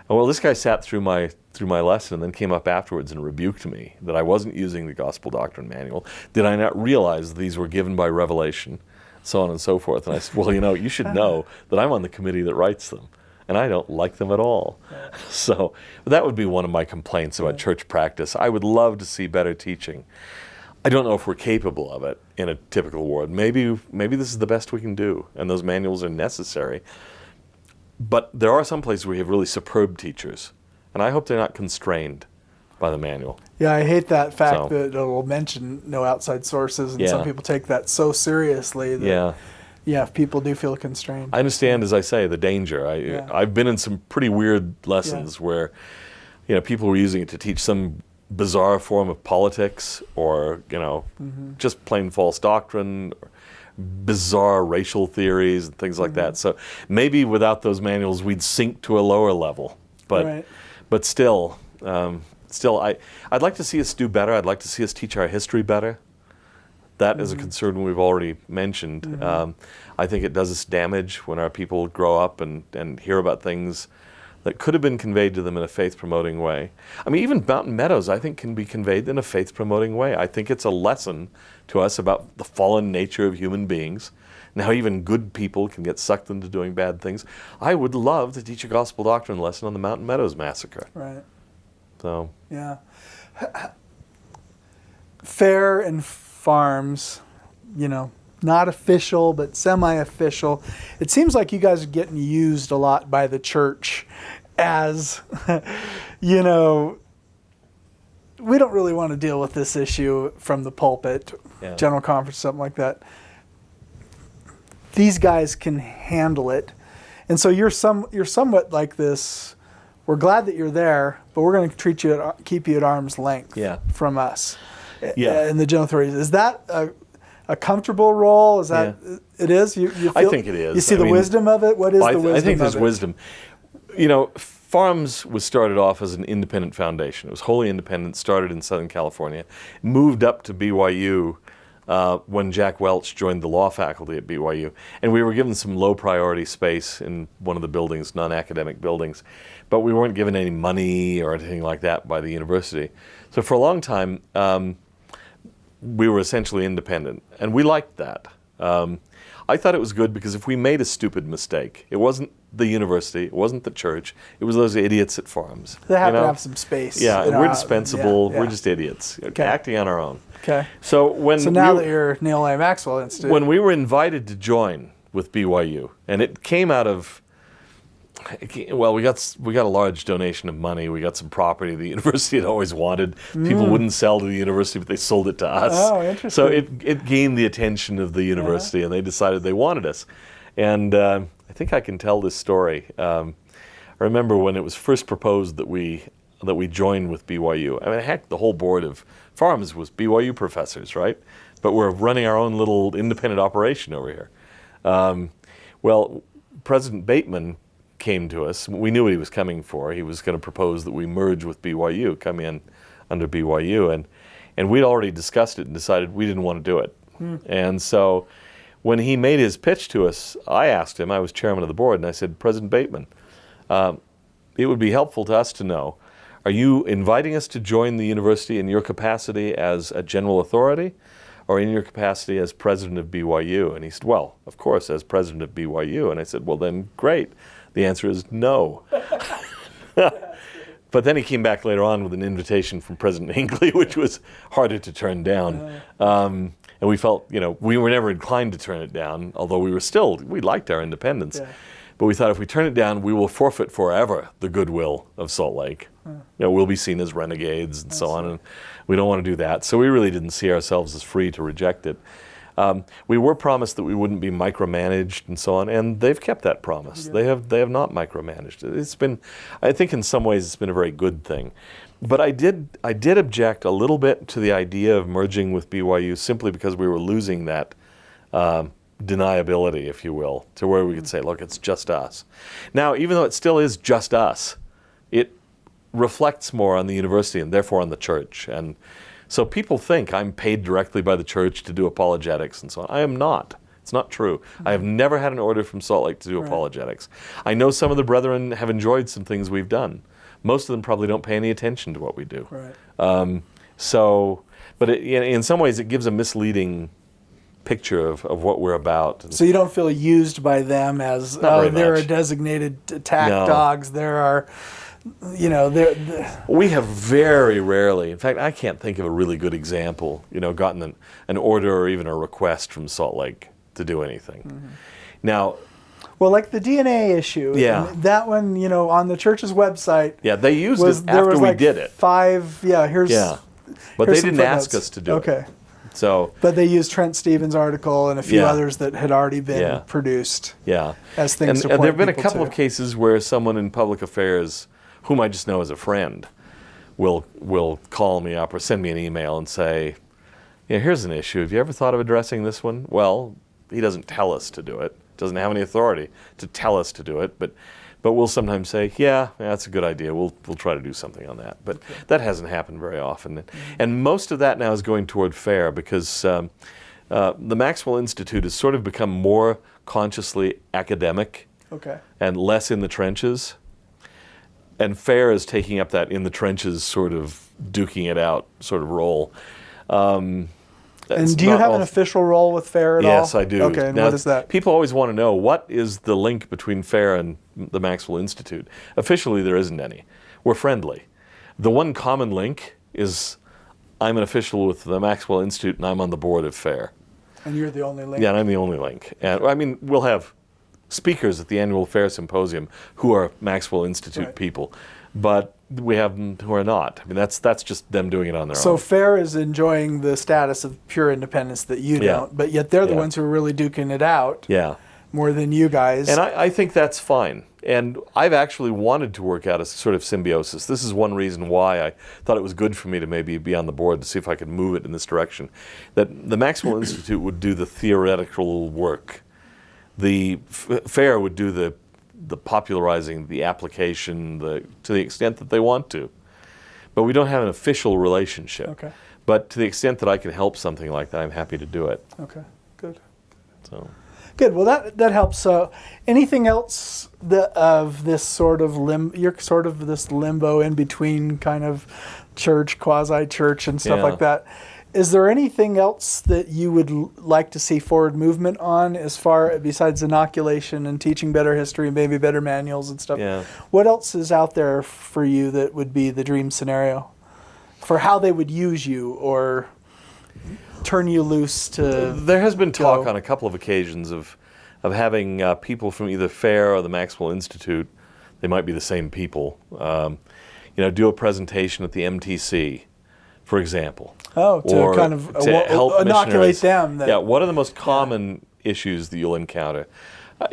Well, this guy sat through my lesson and then came up afterwards and rebuked me that I wasn't using the gospel doctrine manual. Did I not realize these were given by revelation, so on and so forth? And I said, well, you should know that I'm on the committee that writes them, and I don't like them at all. So that would be one of my complaints about church practice. I would love to see better teaching. I don't know if we're capable of it in a typical ward. Maybe this is the best we can do, and those manuals are necessary. But there are some places where we have really superb teachers, and I hope they're not constrained by the manual. Yeah, I hate that fact that it'll mention no outside sources, and some people take that so seriously that people do feel constrained. I understand, as I say, the danger. I've been in some pretty weird lessons where people were using it to teach some bizarre form of politics, or just plain false doctrine, or bizarre racial theories and things like that. So maybe without those manuals we'd sink to a lower level, but still I'd like to see us do better. I'd like to see us teach our history better. That is a concern we've already mentioned. I think it does us damage when our people grow up and hear about things that could have been conveyed to them in a faith-promoting way. I mean, even Mountain Meadows, I think, can be conveyed in a faith-promoting way. I think it's a lesson to us about the fallen nature of human beings, and how even good people can get sucked into doing bad things. I would love to teach a gospel doctrine lesson on the Mountain Meadows massacre. Right. So. Yeah. Fair and farms, not official, but semi-official. It seems like you guys are getting used a lot by the church as, we don't really want to deal with this issue from the pulpit, general conference, something like that. These guys can handle it. And so you're somewhat like this, we're glad that you're there, but we're going to keep you at arm's length from us. In the general authorities. Is that a comfortable role? Is that it is? You feel, I think it is. You see the wisdom of it? What is the wisdom of it? I think there's wisdom. Farms was started off as an independent foundation. It was wholly independent, started in Southern California, moved up to BYU when Jack Welch joined the law faculty at BYU. And we were given some low priority space in one of the buildings, non-academic buildings, but we weren't given any money or anything like that by the university. So for a long time, we were essentially independent, and we liked that. I thought it was good because if we made a stupid mistake, it wasn't the university, it wasn't the church, it was those idiots at farms. They have to have some space. Yeah, and we're dispensable, we're just idiots, acting on our own. Okay. So now that you're Neal A. Maxwell Institute. When we were invited to join with BYU, and it came out of, well, we got a large donation of money. We got some property the university had always wanted. People wouldn't sell to the university, but they sold it to us. Oh, interesting. So it gained the attention of the university, and they decided they wanted us. And I think I can tell this story. I remember when it was first proposed that we join with BYU. I mean, heck, the whole board of farms was BYU professors, right? But we're running our own little independent operation over here. Well, President Bateman came to us. We knew what he was coming for. He was going to propose that we merge with BYU, come in under BYU, and we'd already discussed it and decided we didn't want to do it. And so when he made his pitch to us, I asked him, I was chairman of the board, and I said, President Bateman, it would be helpful to us to know, are you inviting us to join the university in your capacity as a general authority, or in your capacity as president of BYU? And he said, well, of course, as president of BYU. And I said, well, then great. The answer is no. But then he came back later on with an invitation from President Hinckley, which was harder to turn down. And we felt, we were never inclined to turn it down, although we liked our independence. Yeah. But we thought if we turn it down, we will forfeit forever the goodwill of Salt Lake. We'll be seen as renegades and so on, and we don't want to do that. So we really didn't see ourselves as free to reject it. We were promised that we wouldn't be micromanaged and so on, and they've kept that promise. Yeah. They have not micromanaged it. It's been, I think in some ways it's been a very good thing. But I did object a little bit to the idea of merging with BYU simply because we were losing that deniability, if you will, to where we could say, look, it's just us. Now, even though it still is just us, it reflects more on the university and therefore on the church. And so people think I'm paid directly by the church to do apologetics and so on. I am not. It's not true. I have never had an order from Salt Lake to do apologetics. I know some of the brethren have enjoyed some things we've done. Most of them probably don't pay any attention to what we do. Right. But in some ways it gives a misleading picture of what we're about. So you don't feel used by them as, there are designated attack dogs, there are, We have very rarely, in fact, I can't think of a really good example, gotten an order or even a request from Salt Lake to do anything. Mm-hmm. Now, well, like the DNA issue, that one, on the church's website. Yeah, they used it after we did it. But they didn't ask us to do it. Okay. So, but they used Trent Stevens' article and a few others that had already been produced. Yeah. As things to and there have been a people couple to. of cases where someone in public affairs, whom I just know as a friend, will call me up or send me an email and say, here's an issue. Have you ever thought of addressing this one? Well, he doesn't tell us to do it. Doesn't have any authority to tell us to do it, but we'll sometimes say, that's a good idea. We'll try to do something on that. But that hasn't happened very often. And most of that now is going toward FAIR because the Maxwell Institute has sort of become more consciously academic and less in the trenches. And FAIR is taking up that in the trenches sort of duking it out sort of role. And do you have an official role with FAIR at all? Yes, I do. Okay, and what is that? People always want to know, what is the link between FAIR and the Maxwell Institute? Officially, there isn't any. We're friendly. The one common link is I'm an official with the Maxwell Institute and I'm on the board of FAIR. And you're the only link? Yeah, and I'm the only link. And we'll have speakers at the annual FAIR Symposium who are Maxwell Institute people, but we have them who are not. That's just them doing it on their own. So FAIR is enjoying the status of pure independence that you don't, but yet they're the ones who are really duking it out more than you guys. And I think that's fine. And I've actually wanted to work out a sort of symbiosis. This is one reason why I thought it was good for me to maybe be on the board to see if I could move it in this direction. That the Maxwell Institute would do the theoretical work. The FAIR would do the popularizing, the application, to the extent that they want to. But we don't have an official relationship. Okay. But to the extent that I can help something like that, I'm happy to do it. Okay, good. So. Good. Well, that helps. Anything else of this sort of you're sort of this limbo in between kind of church, quasi-church, and stuff like that. Is there anything else that you would like to see forward movement on besides inoculation and teaching better history and maybe better manuals and stuff? Yeah. What else is out there for you that would be the dream scenario for how they would use you or turn you loose to There has been talk on a couple of occasions of having people from either FAIR or the Maxwell Institute, they might be the same people, do a presentation at the MTC, for example. Oh, to kind of help inoculate them. What are the most common issues that you'll encounter?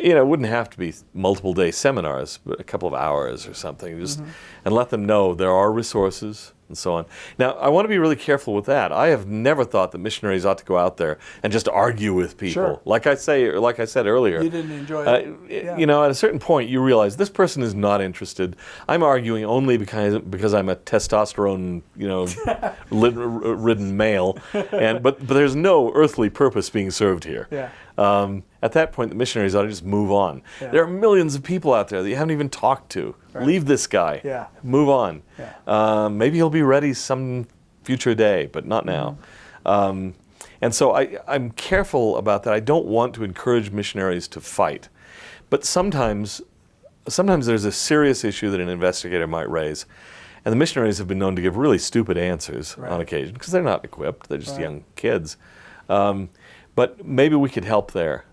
It wouldn't have to be multiple day seminars, but a couple of hours or something, and let them know there are resources and so on. Now, I want to be really careful with that. I have never thought that missionaries ought to go out there and just argue with people. Sure. Like I said earlier. You didn't enjoy it. At a certain point, you realize this person is not interested. I'm arguing only because I'm a testosterone, ridden male, but there's no earthly purpose being served here. Yeah. At that point, the missionaries ought to just move on. Yeah. There are millions of people out there that you haven't even talked to. Right. Leave this guy. Yeah. Move on. Yeah. Maybe he'll be ready some future day, but not now. And so I'm careful about that. I don't want to encourage missionaries to fight. But sometimes there's a serious issue that an investigator might raise, and the missionaries have been known to give really stupid answers on occasion because they're not equipped. They're just young kids. But maybe we could help there.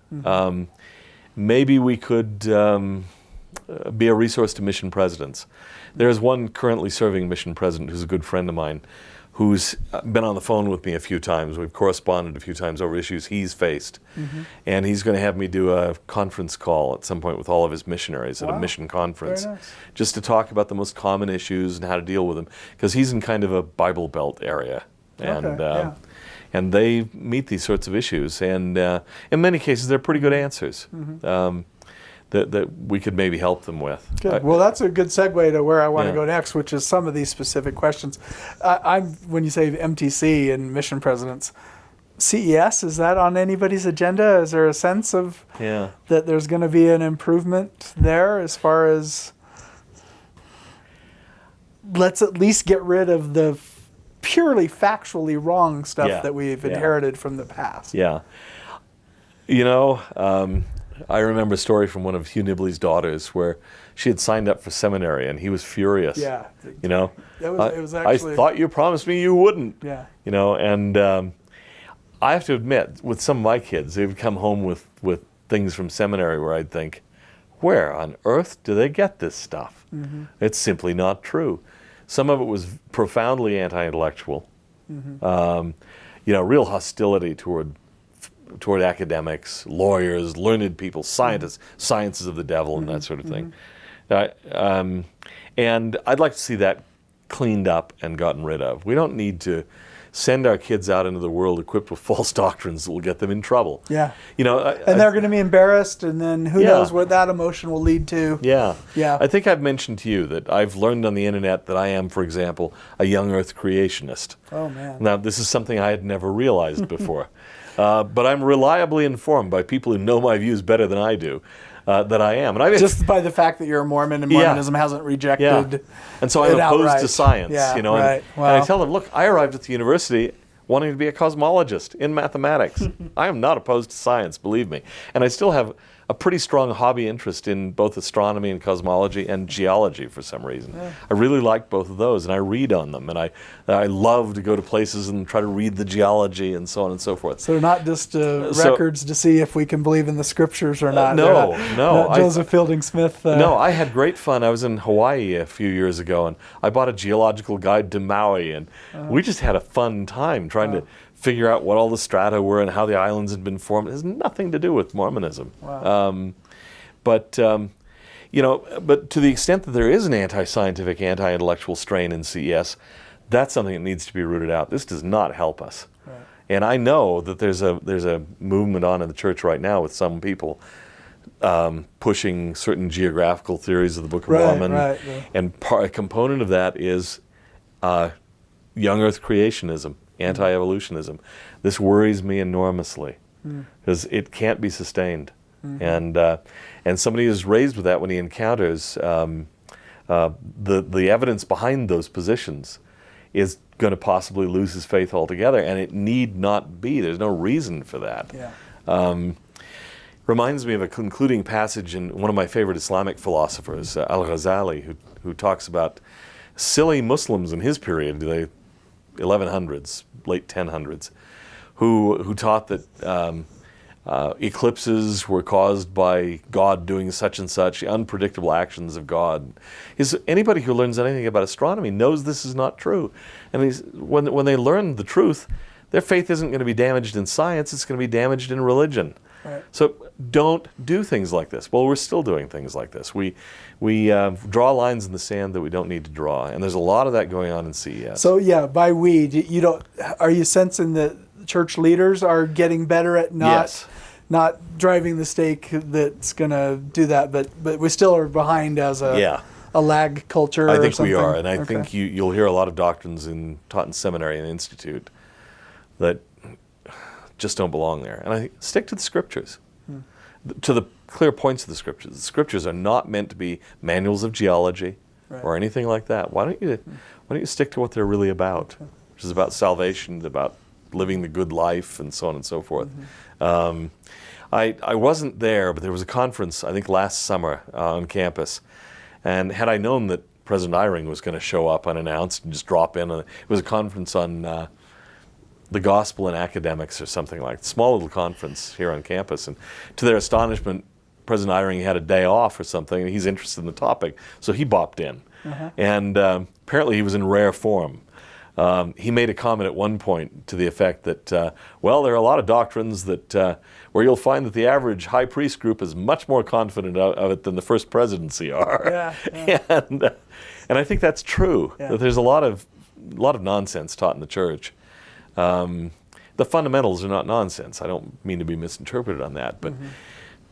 Maybe we could be a resource to mission presidents. There's one currently serving mission president who's a good friend of mine, who's been on the phone with me a few times. We've corresponded a few times over issues he's faced. And he's going to have me do a conference call at some point with all of his missionaries at a mission conference, Very nice. just to talk about the most common issues and how to deal with them, because he's in kind of a Bible Belt area. And they meet these sorts of issues, and in many cases they're pretty good answers that we could maybe help them with. Good. Well, that's a good segue to where I want to go next, which is some of these specific questions. When you say MTC and mission presidents, CES, is that on anybody's agenda? Is there a sense of that there's going to be an improvement there as far as let's at least get rid of the purely factually wrong stuff that we've inherited from the past? Yeah. You know, I remember a story from one of Hugh Nibley's daughters where she had signed up for seminary and he was furious. Yeah. You know, it was actually, I thought you promised me you wouldn't. Yeah. You know, and I have to admit, with some of my kids, they would come home with things from seminary where I'd think, where on earth do they get this stuff? It's simply not true. Some of it was profoundly anti-intellectual. You know, real hostility toward academics, lawyers, learned people, scientists, sciences of the devil, and that sort of thing. And I'd like to see that cleaned up and gotten rid of. We don't need to send our kids out into the world equipped with false doctrines that will get them in trouble. Yeah. You know, and they're going to be embarrassed, and then who knows what that emotion will lead to. Yeah. Yeah. I think I've mentioned to you that I've learned on the internet that I am, for example, a young earth creationist. Oh, man. Now, this is something I had never realized before. But I'm reliably informed by people who know my views better than I do that I am. And just by the fact that you're a Mormon and Mormonism hasn't rejected And so I'm opposed outright to science. Yeah, you know, right. and I tell them, look, I arrived at the university wanting to be a cosmologist in mathematics. I am not opposed to science, believe me. And I still have a pretty strong hobby interest in both astronomy and cosmology and geology for some reason. I really like both of those, and I read on them, and I love to go to places and try to read the geology and so on and so forth. So not just records to see if we can believe in the scriptures or not. No. Not Joseph Fielding Smith. No, I had great fun. I was in Hawaii a few years ago, and I bought a geological guide to Maui, and we just had a fun time trying to figure out what all the strata were and how the islands had been formed. It has nothing to do with Mormonism. Wow. But you know, but to the extent that there is an anti-scientific, anti-intellectual strain in CES, that's something that needs to be rooted out. This does not help us. Right. And I know that there's a movement on in the church right now with some people pushing certain geographical theories of the Book of Mormon. And a component of that is young earth creationism, anti-evolutionism. This worries me enormously because it can't be sustained. And somebody is raised with that when he encounters the evidence behind those positions is going to possibly lose his faith altogether, and it need not be. There's no reason for that. Reminds me of a concluding passage in one of my favorite Islamic philosophers, Al-Ghazali, who talks about silly Muslims in his period, the 1100s, late 1000s, who taught that eclipses were caused by God doing such and such, unpredictable actions of God. Anybody who learns anything about astronomy knows this is not true. And when they learn the truth, their faith isn't going to be damaged in science, it's going to be damaged in religion. Right. So don't do things like this. Well, we're still doing things like this. We draw lines in the sand that we don't need to draw, and there's a lot of that going on in CES. So yeah, by we, are you sensing that church leaders are getting better at not driving the stake that's going to do that, but we still are behind as a lag culture? I think or we are, and I think you'll hear a lot of doctrines taught in seminary and institute that just don't belong there. And I think stick to the scriptures, to the clear points of the scriptures. The scriptures are not meant to be manuals of geology or anything like that. Why don't you stick to what they're really about, which is about salvation, about living the good life and so on and so forth. I wasn't there, but there was a conference, I think last summer on campus. And had I known that President Eyring was going to show up unannounced and just drop in, it was a conference on the gospel and academics or something like that. Small little conference here on campus. And to their astonishment, President Eyring had a day off or something, and he's interested in the topic. So he bopped in. And apparently he was in rare form. He made a comment at one point to the effect that, well, there are a lot of doctrines that where you'll find that the average high priest group is much more confident of it than the first presidency are. And I think that's true. That there's a lot of nonsense taught in the church. The fundamentals are not nonsense. I don't mean to be misinterpreted on that,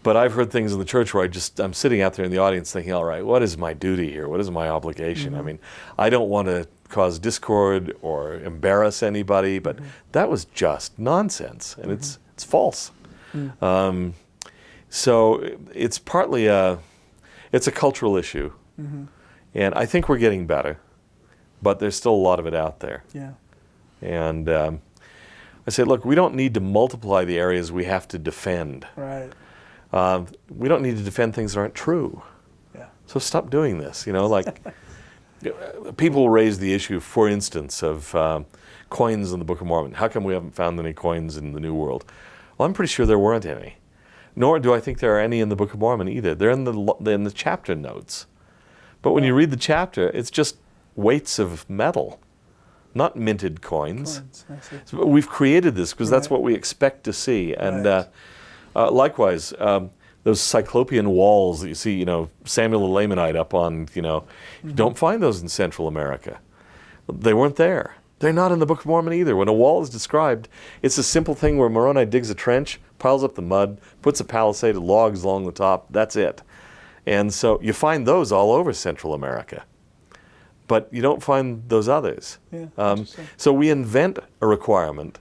but I've heard things in the church where I'm sitting out there in the audience thinking, all right, what is my duty here? What is my obligation? I mean, I don't want to cause discord or embarrass anybody, but that was just nonsense, and it's false. So it's partly it's a cultural issue, and I think we're getting better, but there's still a lot of it out there. And I said, look, we don't need to multiply the areas we have to defend. We don't need to defend things that aren't true. So stop doing this. You know, like people raise the issue, for instance, of coins in the Book of Mormon. How come we haven't found any coins in the New World? Well, I'm pretty sure there weren't any. Nor do I think there are any in the Book of Mormon either. They're in the chapter notes. But when you read the chapter, it's just weights of metal, not minted coins. So we've created this because that's what we expect to see. And likewise, those Cyclopean walls that you see, Samuel the Lamanite up on, you don't find those in Central America. They weren't there. They're not in the Book of Mormon either. When a wall is described, it's a simple thing where Moroni digs a trench, piles up the mud, puts a palisade of logs along the top. That's it. And so you find those all over Central America. But you don't find those others. So we invent a requirement.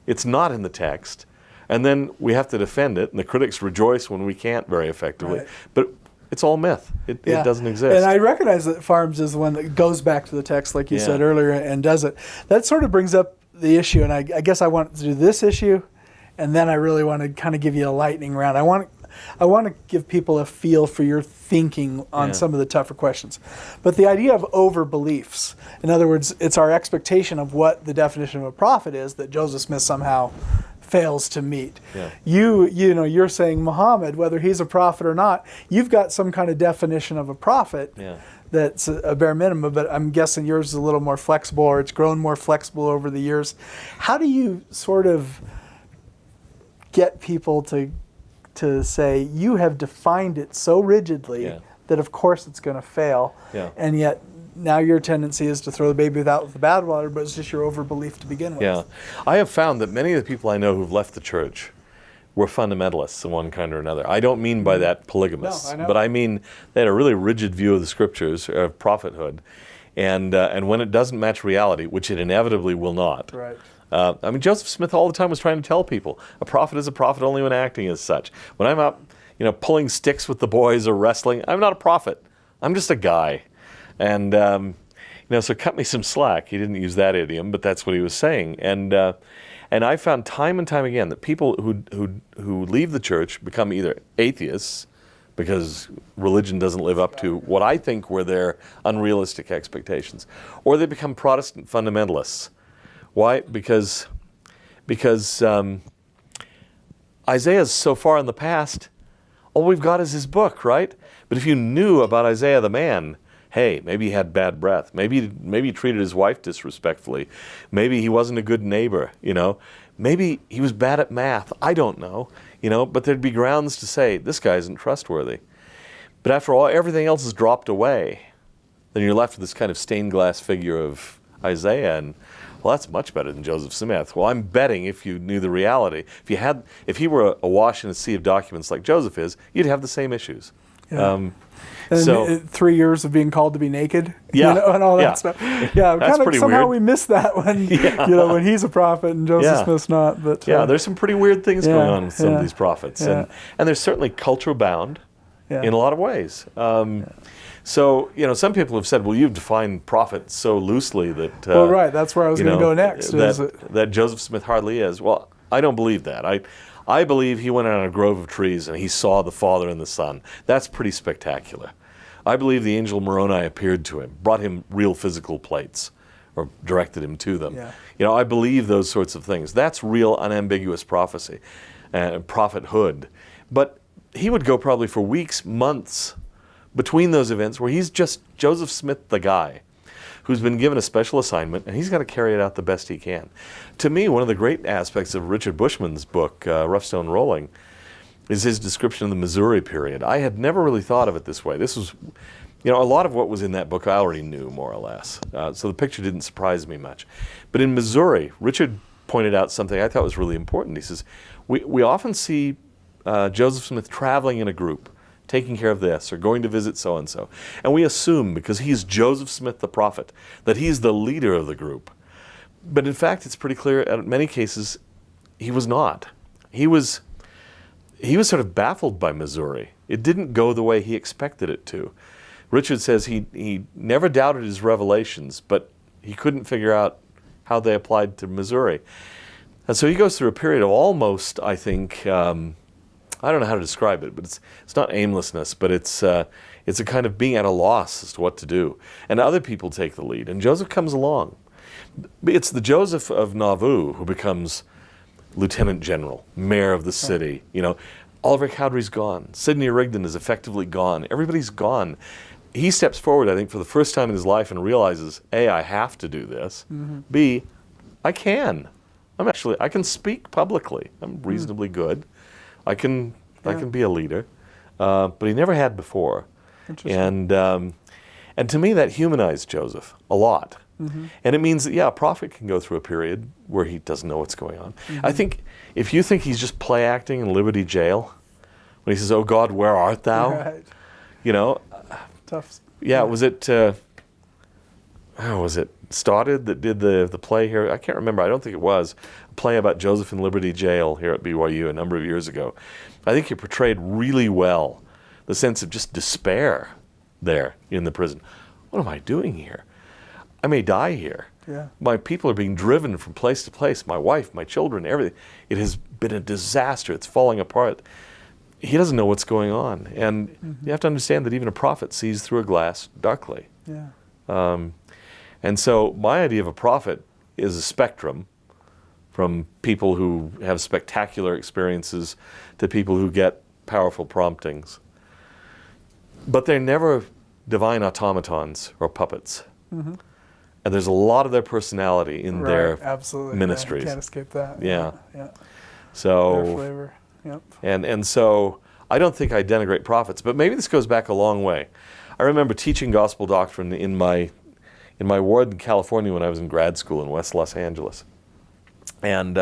It's not in the text. And then we have to defend it, and the critics rejoice when we can't very effectively. But it's all myth. It doesn't exist. And I recognize that Farms is the one that goes back to the text, like you said earlier, and does it. That sort of brings up the issue, and I guess I want to do this issue, and then I really want to kind of give you a lightning round. I want to give people a feel for your thinking on some of the tougher questions. But the idea of over-beliefs, in other words, it's our expectation of what the definition of a prophet is that Joseph Smith somehow fails to meet. You're saying Muhammad, whether he's a prophet or not, you've got some kind of definition of a prophet that's a bare minimum, but I'm guessing yours is a little more flexible, or it's grown more flexible over the years. How do you sort of get people to say, you have defined it so rigidly that of course it's going to fail, and yet now your tendency is to throw the baby out with the bathwater, but it's just your overbelief to begin with. I have found that many of the people I know who've left the church were fundamentalists of one kind or another. I don't mean by that polygamists, but I mean they had a really rigid view of the scriptures, of prophethood, and when it doesn't match reality, which it inevitably will not. I mean, Joseph Smith all the time was trying to tell people, a prophet is a prophet only when acting as such. When I'm out, pulling sticks with the boys or wrestling, I'm not a prophet. I'm just a guy. And, so cut me some slack. He didn't use that idiom, but that's what he was saying. And I found time and time again that people who leave the church become either atheists, because religion doesn't live up to what I think were their unrealistic expectations, or they become Protestant fundamentalists. Why? Because Isaiah's so far in the past, all we've got is his book, right? But if you knew about Isaiah the man, hey, maybe he had bad breath. Maybe he treated his wife disrespectfully. Maybe he wasn't a good neighbor, Maybe he was bad at math. I don't know, but there'd be grounds to say, this guy isn't trustworthy. But after all, everything else is dropped away. Then you're left with this kind of stained glass figure of Isaiah, and well, that's much better than Joseph Smith. Well, I'm betting if you knew the reality, if he were awash in a sea of documents like Joseph is, you'd have the same issues. And 3 years of being called to be naked, and all that stuff. That's kind of pretty somehow weird. we miss that when when he's a prophet and Joseph Smith's not. But there's some pretty weird things going on with some of these prophets, and they're certainly culture bound. Yeah. in a lot of ways. So, some people have said, well, you've defined prophet so loosely that... well, right, that's where I was going to go next. That Joseph Smith hardly is. Well, I don't believe that. I believe he went out on a grove of trees and he saw the Father and the Son. That's pretty spectacular. I believe the angel Moroni appeared to him, brought him real physical plates, or directed him to them. Yeah. I believe those sorts of things. That's real unambiguous prophecy, prophethood. But he would go probably for weeks, months between those events where he's just Joseph Smith, the guy, who's been given a special assignment, and he's got to carry it out the best he can. To me, one of the great aspects of Richard Bushman's book, Rough Stone Rolling, is his description of the Missouri period. I had never really thought of it this way. This was, a lot of what was in that book I already knew, more or less. So the picture didn't surprise me much. But in Missouri, Richard pointed out something I thought was really important. He says, we often see Joseph Smith traveling in a group, taking care of this, or going to visit so-and-so. And we assume, because he's Joseph Smith the prophet, that he's the leader of the group. But in fact, it's pretty clear, in many cases, he was not. He was sort of baffled by Missouri. It didn't go the way he expected it to. Richard says he never doubted his revelations, but he couldn't figure out how they applied to Missouri. And so he goes through a period of almost, I think, I don't know how to describe it, but it's not aimlessness, but it's a kind of being at a loss as to what to do. And other people take the lead, and Joseph comes along. It's the Joseph of Nauvoo who becomes lieutenant general, mayor of the city. Oliver Cowdery's gone. Sidney Rigdon is effectively gone. Everybody's gone. He steps forward, I think, for the first time in his life and realizes, A, I have to do this. Mm-hmm. B, I can. I can speak publicly. I'm reasonably good. I can be a leader, but he never had before. And to me that humanized Joseph a lot. Mm-hmm. And it means that a prophet can go through a period where he doesn't know what's going on. Mm-hmm. I think if you think he's just play acting in Liberty Jail, when he says, "Oh God, where art thou?" Right. Tough. Yeah, was it Stoddard that did the play here? I can't remember. I don't think it was a play about Joseph in Liberty Jail here at BYU a number of years ago. I think he portrayed really well the sense of just despair there in the prison. What am I doing here? I may die here. Yeah. My people are being driven from place to place. My wife, my children, everything. It has been a disaster. It's falling apart. He doesn't know what's going on. And you have to understand that even a prophet sees through a glass darkly. Yeah. And so my idea of a prophet is a spectrum, from people who have spectacular experiences to people who get powerful promptings. But they're never divine automatons or puppets. Mm-hmm. And there's a lot of their personality in their ministries. Yeah, you can't escape that. Yeah. So their flavor. Yep. And so I don't think I denigrate prophets, but maybe this goes back a long way. I remember teaching gospel doctrine in my ward in California when I was in grad school in West Los Angeles. And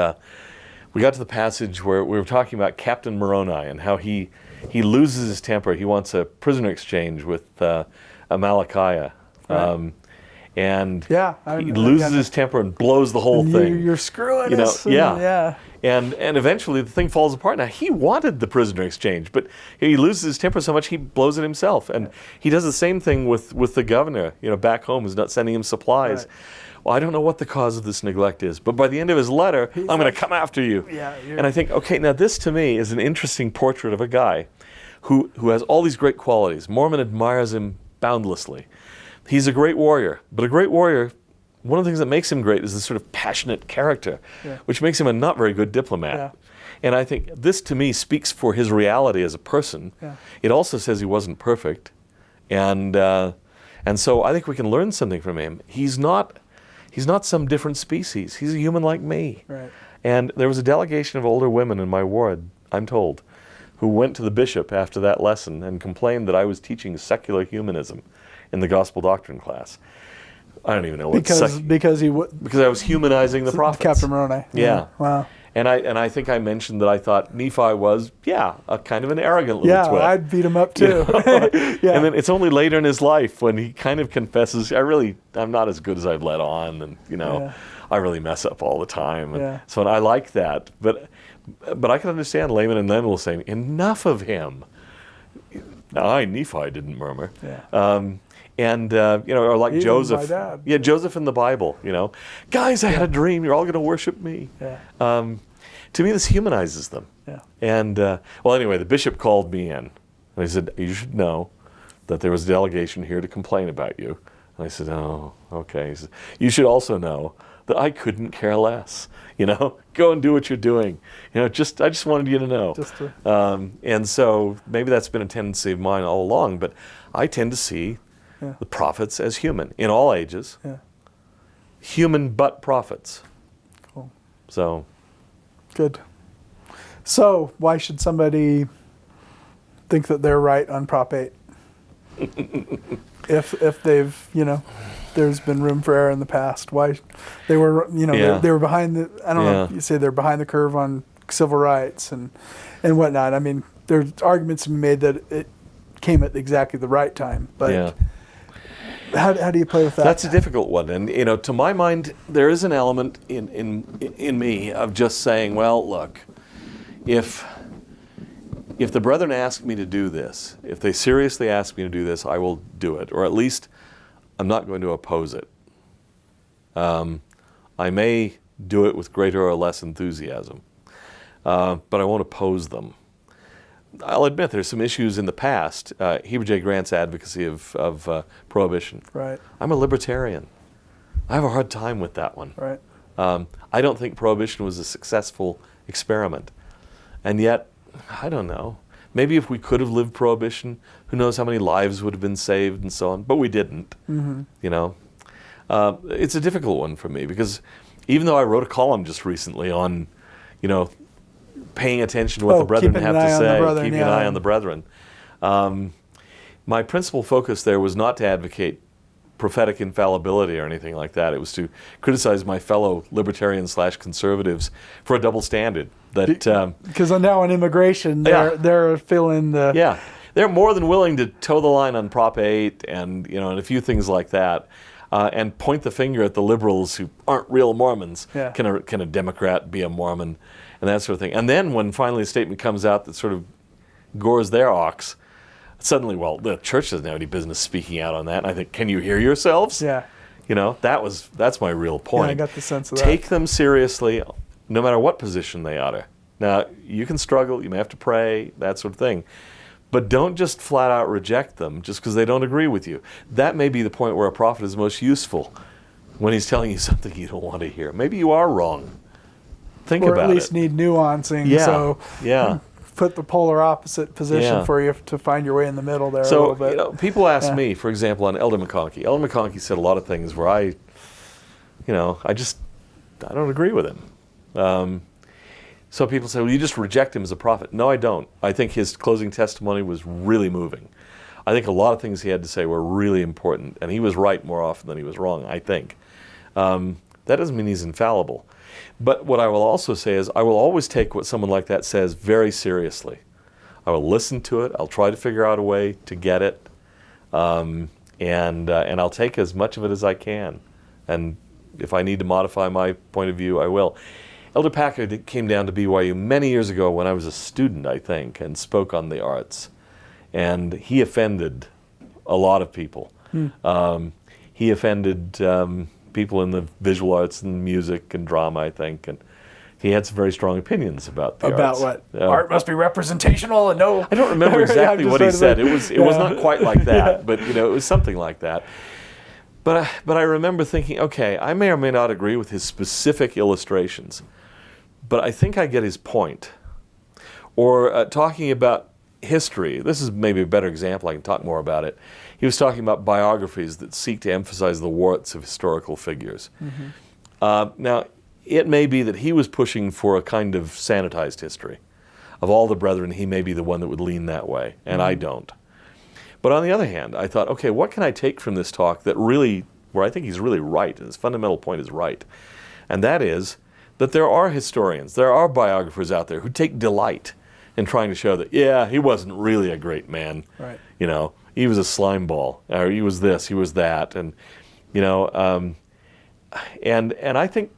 we got to the passage where we were talking about Captain Moroni and how he loses his temper. He wants a prisoner exchange with Amalickiah. Right. And he loses his temper and blows the whole thing. You're screwing us. Yeah. And eventually the thing falls apart. Now, he wanted the prisoner exchange, but he loses his temper so much he blows it himself. And he does the same thing with the governor, back home, who's not sending him supplies. Right. Well, I don't know what the cause of this neglect is, but by the end of his letter, I'm going to come after you. Yeah, and I think, okay, now this to me is an interesting portrait of a guy who has all these great qualities. Mormon admires him boundlessly. He's a great warrior, but a great warrior, one of the things that makes him great is this sort of passionate character, which makes him a not very good diplomat. Yeah. And I think this, to me, speaks for his reality as a person. Yeah. It also says he wasn't perfect. And so I think we can learn something from him. He's not some different species. He's a human like me. Right. And there was a delegation of older women in my ward, I'm told, who went to the bishop after that lesson and complained that I was teaching secular humanism in the gospel doctrine class. I don't even know what because I was humanizing the prophets. Captain Moroni. Yeah. Wow. And I think I mentioned that I thought Nephi was a kind of an arrogant little twit. Yeah, I'd beat him up too. Yeah. And then it's only later in his life when he kind of confesses, I'm not as good as I've let on, and I really mess up all the time. And so I like that, but I can understand Layman and Lemuel saying, enough of him. Now, Nephi didn't murmur. Yeah. Or like Even Joseph. my dad. Yeah, Joseph in the Bible, Guys, I had a dream. You're all going to worship me. Yeah. To me, this humanizes them. Yeah. And, anyway, the bishop called me in. And he said, you should know that there was a delegation here to complain about you. And I said, oh, okay. He said, you should also know that I couldn't care less. Go and do what you're doing. I just wanted you to know. And so maybe that's been a tendency of mine all along, but I tend to see the prophets as human in all ages. Yeah. Human but prophets. Cool. So. Good. So why should somebody think that they're right on Prop 8? if they've, there's been room for error in the past. Why they were, they were behind the, I don't know if you say they're behind the curve on civil rights and whatnot. I mean, there's arguments to be made that it came at exactly the right time, but how do you play with that? That's a difficult one. And, to my mind, there is an element in me of just saying, well, look, if the brethren ask me to do this, if they seriously ask me to do this, I will do it. Or at least I'm not going to oppose it. I may do it with greater or less enthusiasm, but I won't oppose them. I'll admit there's some issues in the past. Heber J. Grant's advocacy of prohibition. Right. I'm a libertarian. I have a hard time with that one. Right. I don't think prohibition was a successful experiment. And yet, I don't know. Maybe if we could have lived prohibition, who knows how many lives would have been saved and so on. But we didn't. Mm-hmm. It's a difficult one for me because even though I wrote a column just recently on, paying attention to what the brethren have to say, keeping an eye on the brethren, my principal focus there was not to advocate prophetic infallibility or anything like that. It was to criticize my fellow libertarians/conservatives for a double standard. Because now on immigration, they're feeling the... They're more than willing to toe the line on Prop 8 and a few things like that, and point the finger at the liberals who aren't real Mormons. Yeah. Can a Democrat be a Mormon? And that sort of thing. And then when finally a statement comes out that sort of gores their ox, suddenly, well, the church doesn't have any business speaking out on that. And I think, can you hear yourselves? Yeah. That's my real point. Yeah, I got the sense of that. Take them seriously, no matter what position they utter. Now, you can struggle, you may have to pray, that sort of thing. But don't just flat out reject them just because they don't agree with you. That may be the point where a prophet is most useful, when he's telling you something you don't want to hear. Maybe you are wrong. Think about it. Or at least need nuancing. Yeah. So put the polar opposite position Yeah. for you to find your way in the middle there a So, little bit. people ask me, for example, on Elder McConkie. Elder McConkie said a lot of things where I don't agree with him. So people say, well, you just reject him as a prophet. No, I don't. I think his closing testimony was really moving. I think a lot of things he had to say were really important, and he was right more often than he was wrong, I think. That doesn't mean he's infallible. But what I will also say is I will always take what someone like that says very seriously. I will listen to it. I'll try to figure out a way to get it. And I'll take as much of it as I can. And if I need to modify my point of view, I will. Elder Packard came down to BYU many years ago when I was a student, I think, and spoke on the arts. And he offended a lot of people. He offended people in the visual arts and music and drama, I think. And he had some very strong opinions about the arts. About what? Art must be representational and no... I don't remember exactly what he said. It was not quite like that, but it was something like that. But I remember thinking, okay, I may or may not agree with his specific illustrations, but I think I get his point. Or talking about history. This is maybe a better example. I can talk more about it. He was talking about biographies that seek to emphasize the warts of historical figures. Now, it may be that he was pushing for a kind of sanitized history. Of all the brethren, he may be the one that would lean that way, and I don't. But on the other hand, I thought, okay, what can I take from this talk that really, where I think he's really right, and his fundamental point is right, and that is that there are historians, there are biographers out there who take delight in trying to show that, yeah, he wasn't really a great man. Right. He was a slime ball, or he was this, he was that, and and I think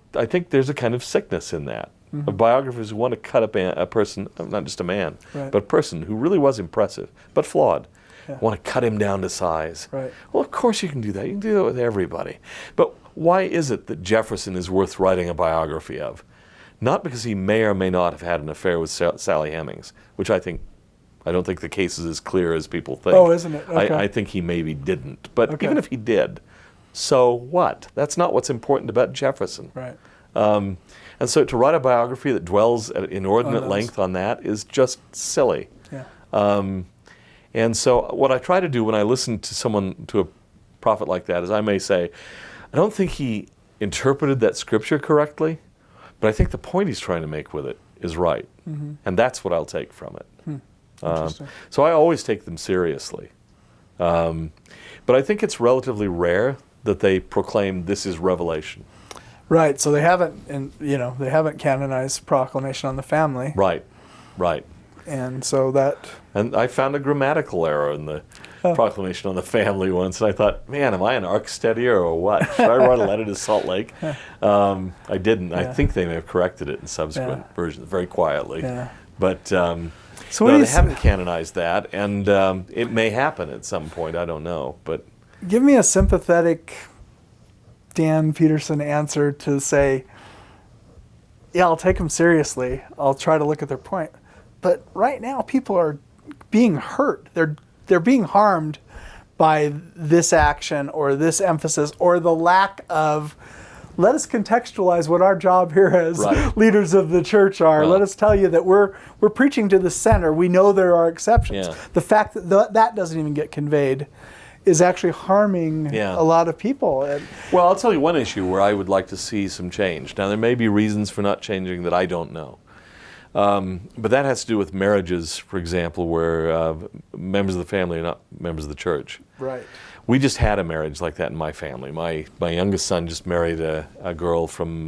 there's a kind of sickness in that. Of biographers who want to cut up a person, not just a man, Right. but a person who really was impressive, but flawed. I want to cut him down to size. Right. Well, of course you can do that. You can do that with everybody. But why is it that Jefferson is worth writing a biography of? Not because he may or may not have had an affair with Sally Hemings, which I don't think the case is as clear as people think. Oh, isn't it? Okay. I think he maybe didn't. But Okay. even if he did, so what? That's not what's important about Jefferson. Right. And so to write a biography that dwells at inordinate those. length on that is just silly. Yeah. And so what I try to do when I listen to a prophet like that is I may say, I don't think he interpreted that scripture correctly, but I think the point he's trying to make with it is right. And that's what I'll take from it. Interesting. So I always take them seriously. But I think it's relatively rare that they proclaim this is revelation. Right. So they haven't canonized Proclamation on the Family. Right. And so that. And I found a grammatical error in the Proclamation on the Family once, and I thought, man, am I an arc-steadier or what? Should I write a letter to Salt Lake? I didn't. I think they may have corrected it in subsequent versions, very quietly. Yeah. But So no, they haven't canonized that, and it may happen at some point. I don't know. But give me a sympathetic Dan Peterson answer to say, yeah, I'll take them seriously. I'll try to look at their point. But right now, people are being hurt. They're being harmed by this action or this emphasis or the lack of. Let us contextualize what our job here as leaders of the church are. Well, let us tell you that we're preaching to the center. We know there are exceptions. Yeah. The fact that that doesn't even get conveyed is actually harming a lot of people. Well, I'll tell you one issue where I would like to see some change. Now, there may be reasons for not changing that I don't know. But that has to do with marriages, for example, where members of the family are not members of the church. Right. We just had a marriage like that in my family. My youngest son just married a girl from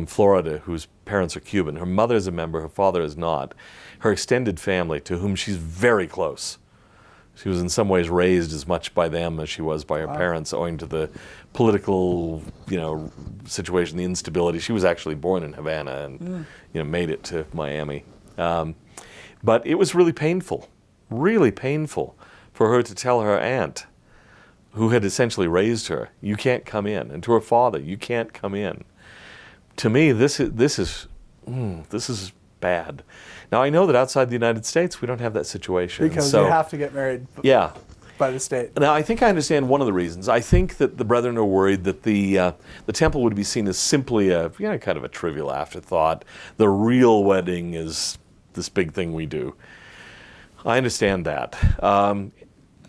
Florida whose parents are Cuban. Her mother is a member, her father is not. Her extended family, to whom she's very close. She was in some ways raised as much by them as she was by her parents, owing to the political, situation, the instability. She was actually born in Havana and, made it to Miami. But it was really painful for her to tell her aunt, who had essentially raised her, you can't come in, and to her father, you can't come in. To me, this is bad. Now, I know that outside the United States, we don't have that situation. Because you have to get married by the state. Now, I think I understand one of the reasons. I think that the brethren are worried that the temple would be seen as simply a kind of a trivial afterthought. The real wedding is this big thing we do. I understand that.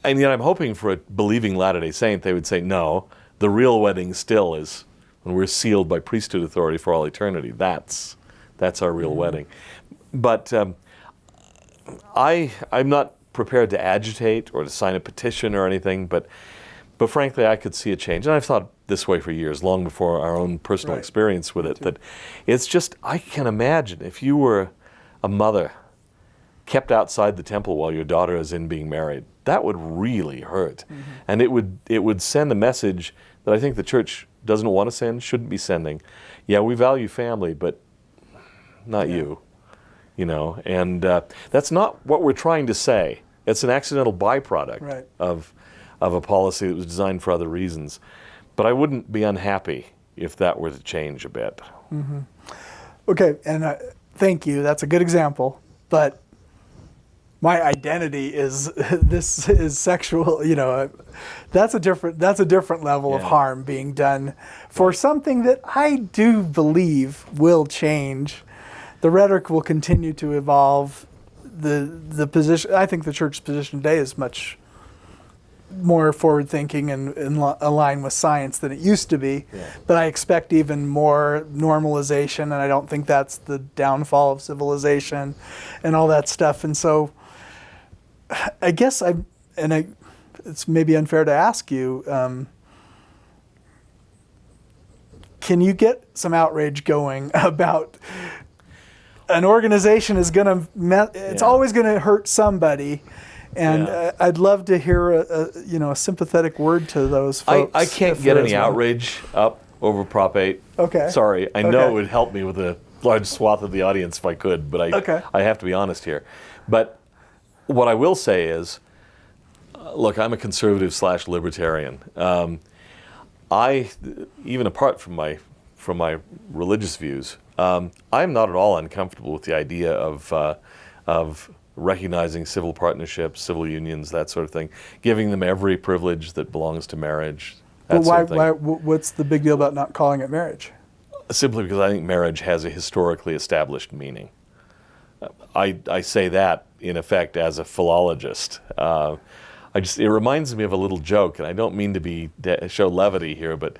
And yet I'm hoping for a believing Latter-day Saint, they would say, no, the real wedding still is when we're sealed by priesthood authority for all eternity. That's our real wedding. But I'm not prepared to agitate or to sign a petition or anything, but frankly, I could see a change. And I've thought this way for years, long before our own personal experience with it, that it's just, I can imagine if you were a mother kept outside the temple while your daughter is in being married, that would really hurt. And it would send a message that I think the church doesn't want to send, shouldn't be sending. Yeah, we value family, but not you. And that's not what we're trying to say. It's an accidental byproduct of a policy that was designed for other reasons. But I wouldn't be unhappy if that were to change a bit. Okay, and thank you. That's a good example. But my identity is this is sexual. That's a different level of harm being done for something that I do believe will change. The rhetoric will continue to evolve. The position, I think the church's position today is much more forward-thinking and aligned with science than it used to be. But I expect even more normalization, and I don't think that's the downfall of civilization and all that stuff. And so I guess it's maybe unfair to ask you, can you get some outrage going about an organization is going to, it's always going to hurt somebody. And I'd love to hear a sympathetic word to those folks. I can't get any outrage up over Prop 8. Okay. Sorry. I know it would help me with a large swath of the audience if I could, but I have to be honest here. But what I will say is, Look, I'm a conservative / libertarian. I, even apart from my religious views, I'm not at all uncomfortable with the idea of recognizing civil partnerships, civil unions, that sort of thing, giving them every privilege that belongs to marriage. But why? What's the big deal about not calling it marriage? Simply because I think marriage has a historically established meaning. I say that in effect as a philologist. It reminds me of a little joke, and I don't mean to show levity here, but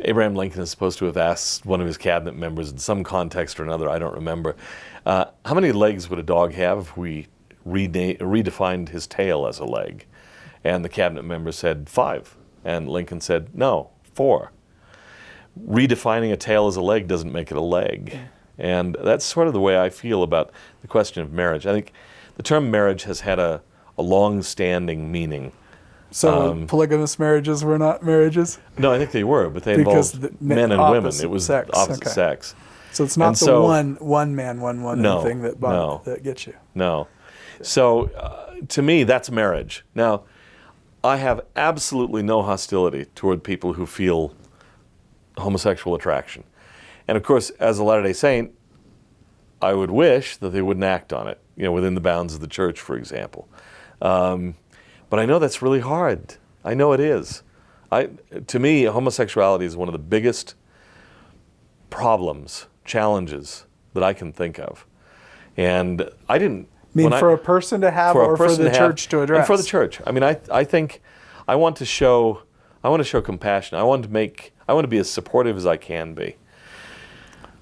Abraham Lincoln is supposed to have asked one of his cabinet members in some context or another, I don't remember, how many legs would a dog have if we redefined his tail as a leg? And the cabinet member said 5. And Lincoln said, no, 4. Redefining a tail as a leg doesn't make it a leg. And that's sort of the way I feel about the question of marriage. I think the term marriage has had a long-standing meaning. So polygamous marriages were not marriages? No, I think they were, but they involved men and women. It was opposite sex. So it's not one man, one woman thing that gets you. No. So to me, that's marriage. Now, I have absolutely no hostility toward people who feel homosexual attraction. And of course, as a Latter-day Saint, I would wish that they wouldn't act on it, within the bounds of the church, for example. But I know that's really hard. I know it is. To me, homosexuality is one of the biggest problems, challenges that I can think of. And I didn't... for a person to have or for the church to address? And for the church. I mean, I think I want to show compassion. I want to be as supportive as I can be.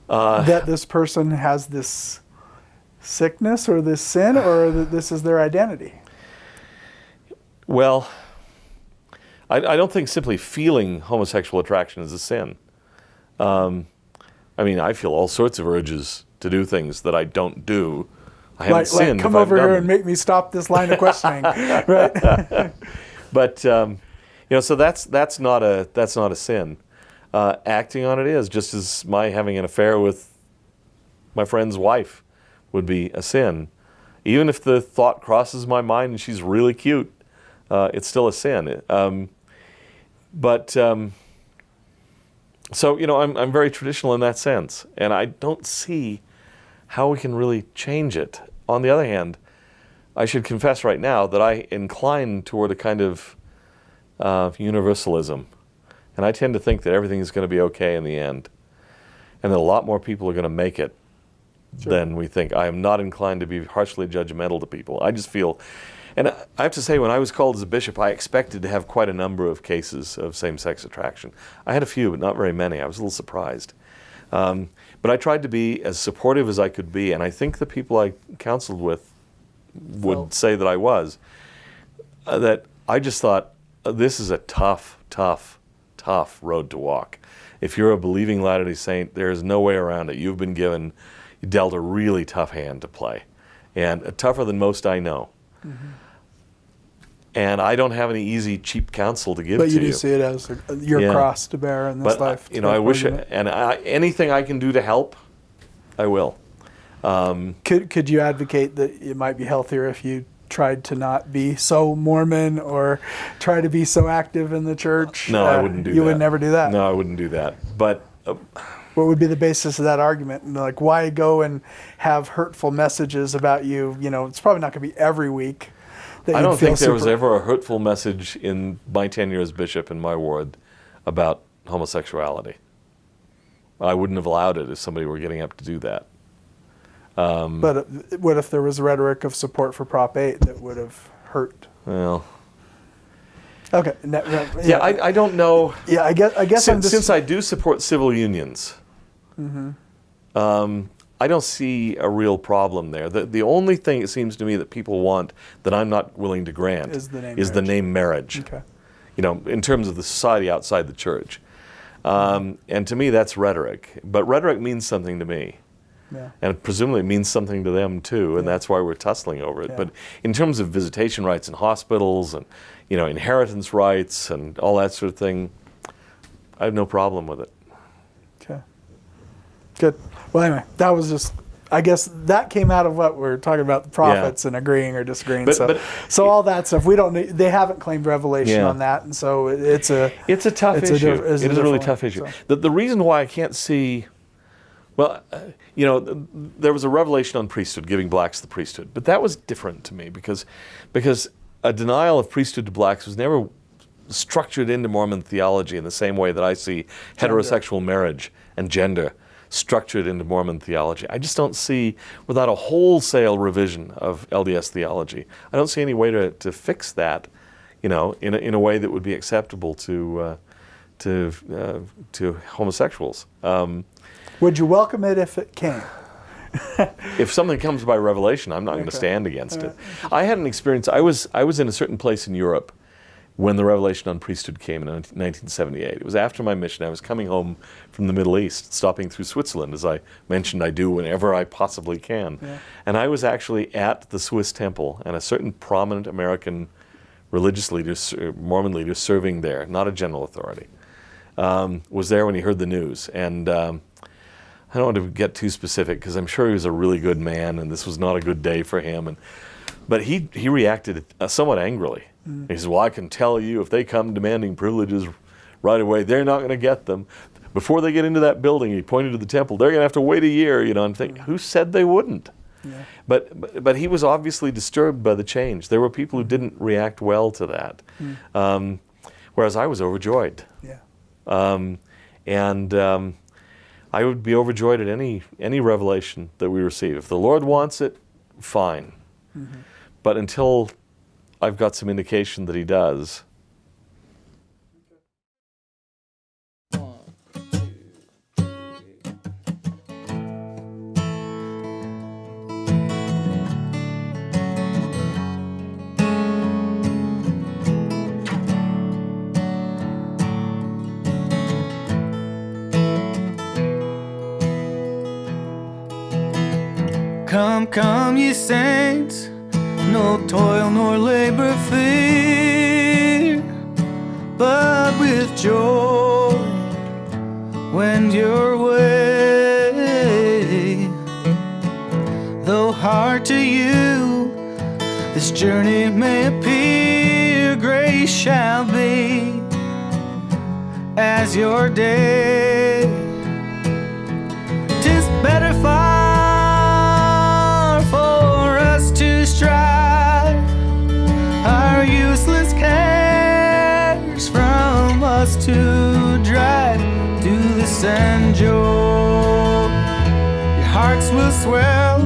That this person has this sickness or this sin, or that this is their identity? Well, I don't think simply feeling homosexual attraction is a sin. I feel all sorts of urges to do things that I don't do. I haven't sinned. Come over here and make me stop this line of questioning, right? But so that's not a sin. Acting on it is, just as my having an affair with my friend's wife would be a sin. Even if the thought crosses my mind and she's really cute, it's still a sin. So I'm very traditional in that sense, and I don't see how we can really change it. On the other hand, I should confess right now that I incline toward a kind of universalism. And I tend to think that everything is going to be okay in the end, and that a lot more people are going to make it than we think. I am not inclined to be harshly judgmental to people. I just feel, and I have to say, when I was called as a bishop, I expected to have quite a number of cases of same-sex attraction. I had a few, but not very many. I was a little surprised. But I tried to be as supportive as I could be, and I think the people I counseled with would say that I was. That I just thought, this is a tough road to walk. If you're a believing Latter-day Saint, there's no way around it. You've been dealt a really tough hand to play, and tougher than most I know. Mm-hmm. And I don't have any easy, cheap counsel to give to you. But you do see it as your cross to bear in this life. I wish, anything I can do to help, I will. Could you advocate that it might be healthier if you tried to not be so Mormon or try to be so active in the church? No, I wouldn't do that. You would never do that? No, I wouldn't do that. But what would be the basis of that argument? Like, why go and have hurtful messages about you? It's probably not going to be every week. I don't think there was ever a hurtful message in my tenure as bishop in my ward about homosexuality. I wouldn't have allowed it if somebody were getting up to do that. But what if there was rhetoric of support for Prop 8 that would have hurt? Well, okay. I don't know. Yeah, I guess since I do support civil unions, I don't see a real problem there. The only thing it seems to me that people want that I'm not willing to grant is the name marriage. Okay. In terms of the society outside the church. And to me, that's rhetoric. But rhetoric means something to me. Yeah. And presumably it means something to them too, and that's why we're tussling over it. Yeah. But in terms of visitation rights in hospitals and inheritance rights and all that sort of thing, I have no problem with it. Okay. Good. Well, anyway, that was just I guess that came out of what we're talking about, the prophets and agreeing or disagreeing. So all that stuff, they haven't claimed revelation on that, and so it's a tough issue. It is a really tough issue. So. The reason why I can't see, well, there was a revelation on priesthood, giving blacks the priesthood, but that was different to me because a denial of priesthood to blacks was never structured into Mormon theology in the same way that I see heterosexual marriage and gender structured into Mormon theology. I just don't see, without a wholesale revision of LDS theology, I don't see any way to fix that, in a way that would be acceptable to homosexuals. Would you welcome it if it came? If something comes by revelation, I'm not going to stand against it. I had an experience. I was in a certain place in Europe when the revelation on priesthood came in 1978. It was after my mission. I was coming home from the Middle East, stopping through Switzerland, as I mentioned I do whenever I possibly can. Yeah. And I was actually at the Swiss temple, and a certain prominent American religious leader, Mormon leader serving there, not a general authority, was there when he heard the news. And I don't want to get too specific because I'm sure he was a really good man and this was not a good day for him. But he reacted somewhat angrily. He says, well, I can tell you if they come demanding privileges right away, they're not going to get them. Before they get into that building, he pointed to the temple, they're going to have to wait a year. I'm thinking, who said they wouldn't? Yeah. But he was obviously disturbed by the change. There were people who didn't react well to that, whereas I was overjoyed. Yeah. I would be overjoyed at any revelation that we receive. If the Lord wants it, fine. Mm-hmm. But until I've got some indication that He does. Come, ye saints, no toil nor labor fear, but with joy wend your way. Though hard to you this journey may appear, grace shall be as your day. 'Tis better far to strive our useless cares from us to drive to the sand joy. Your hearts will swell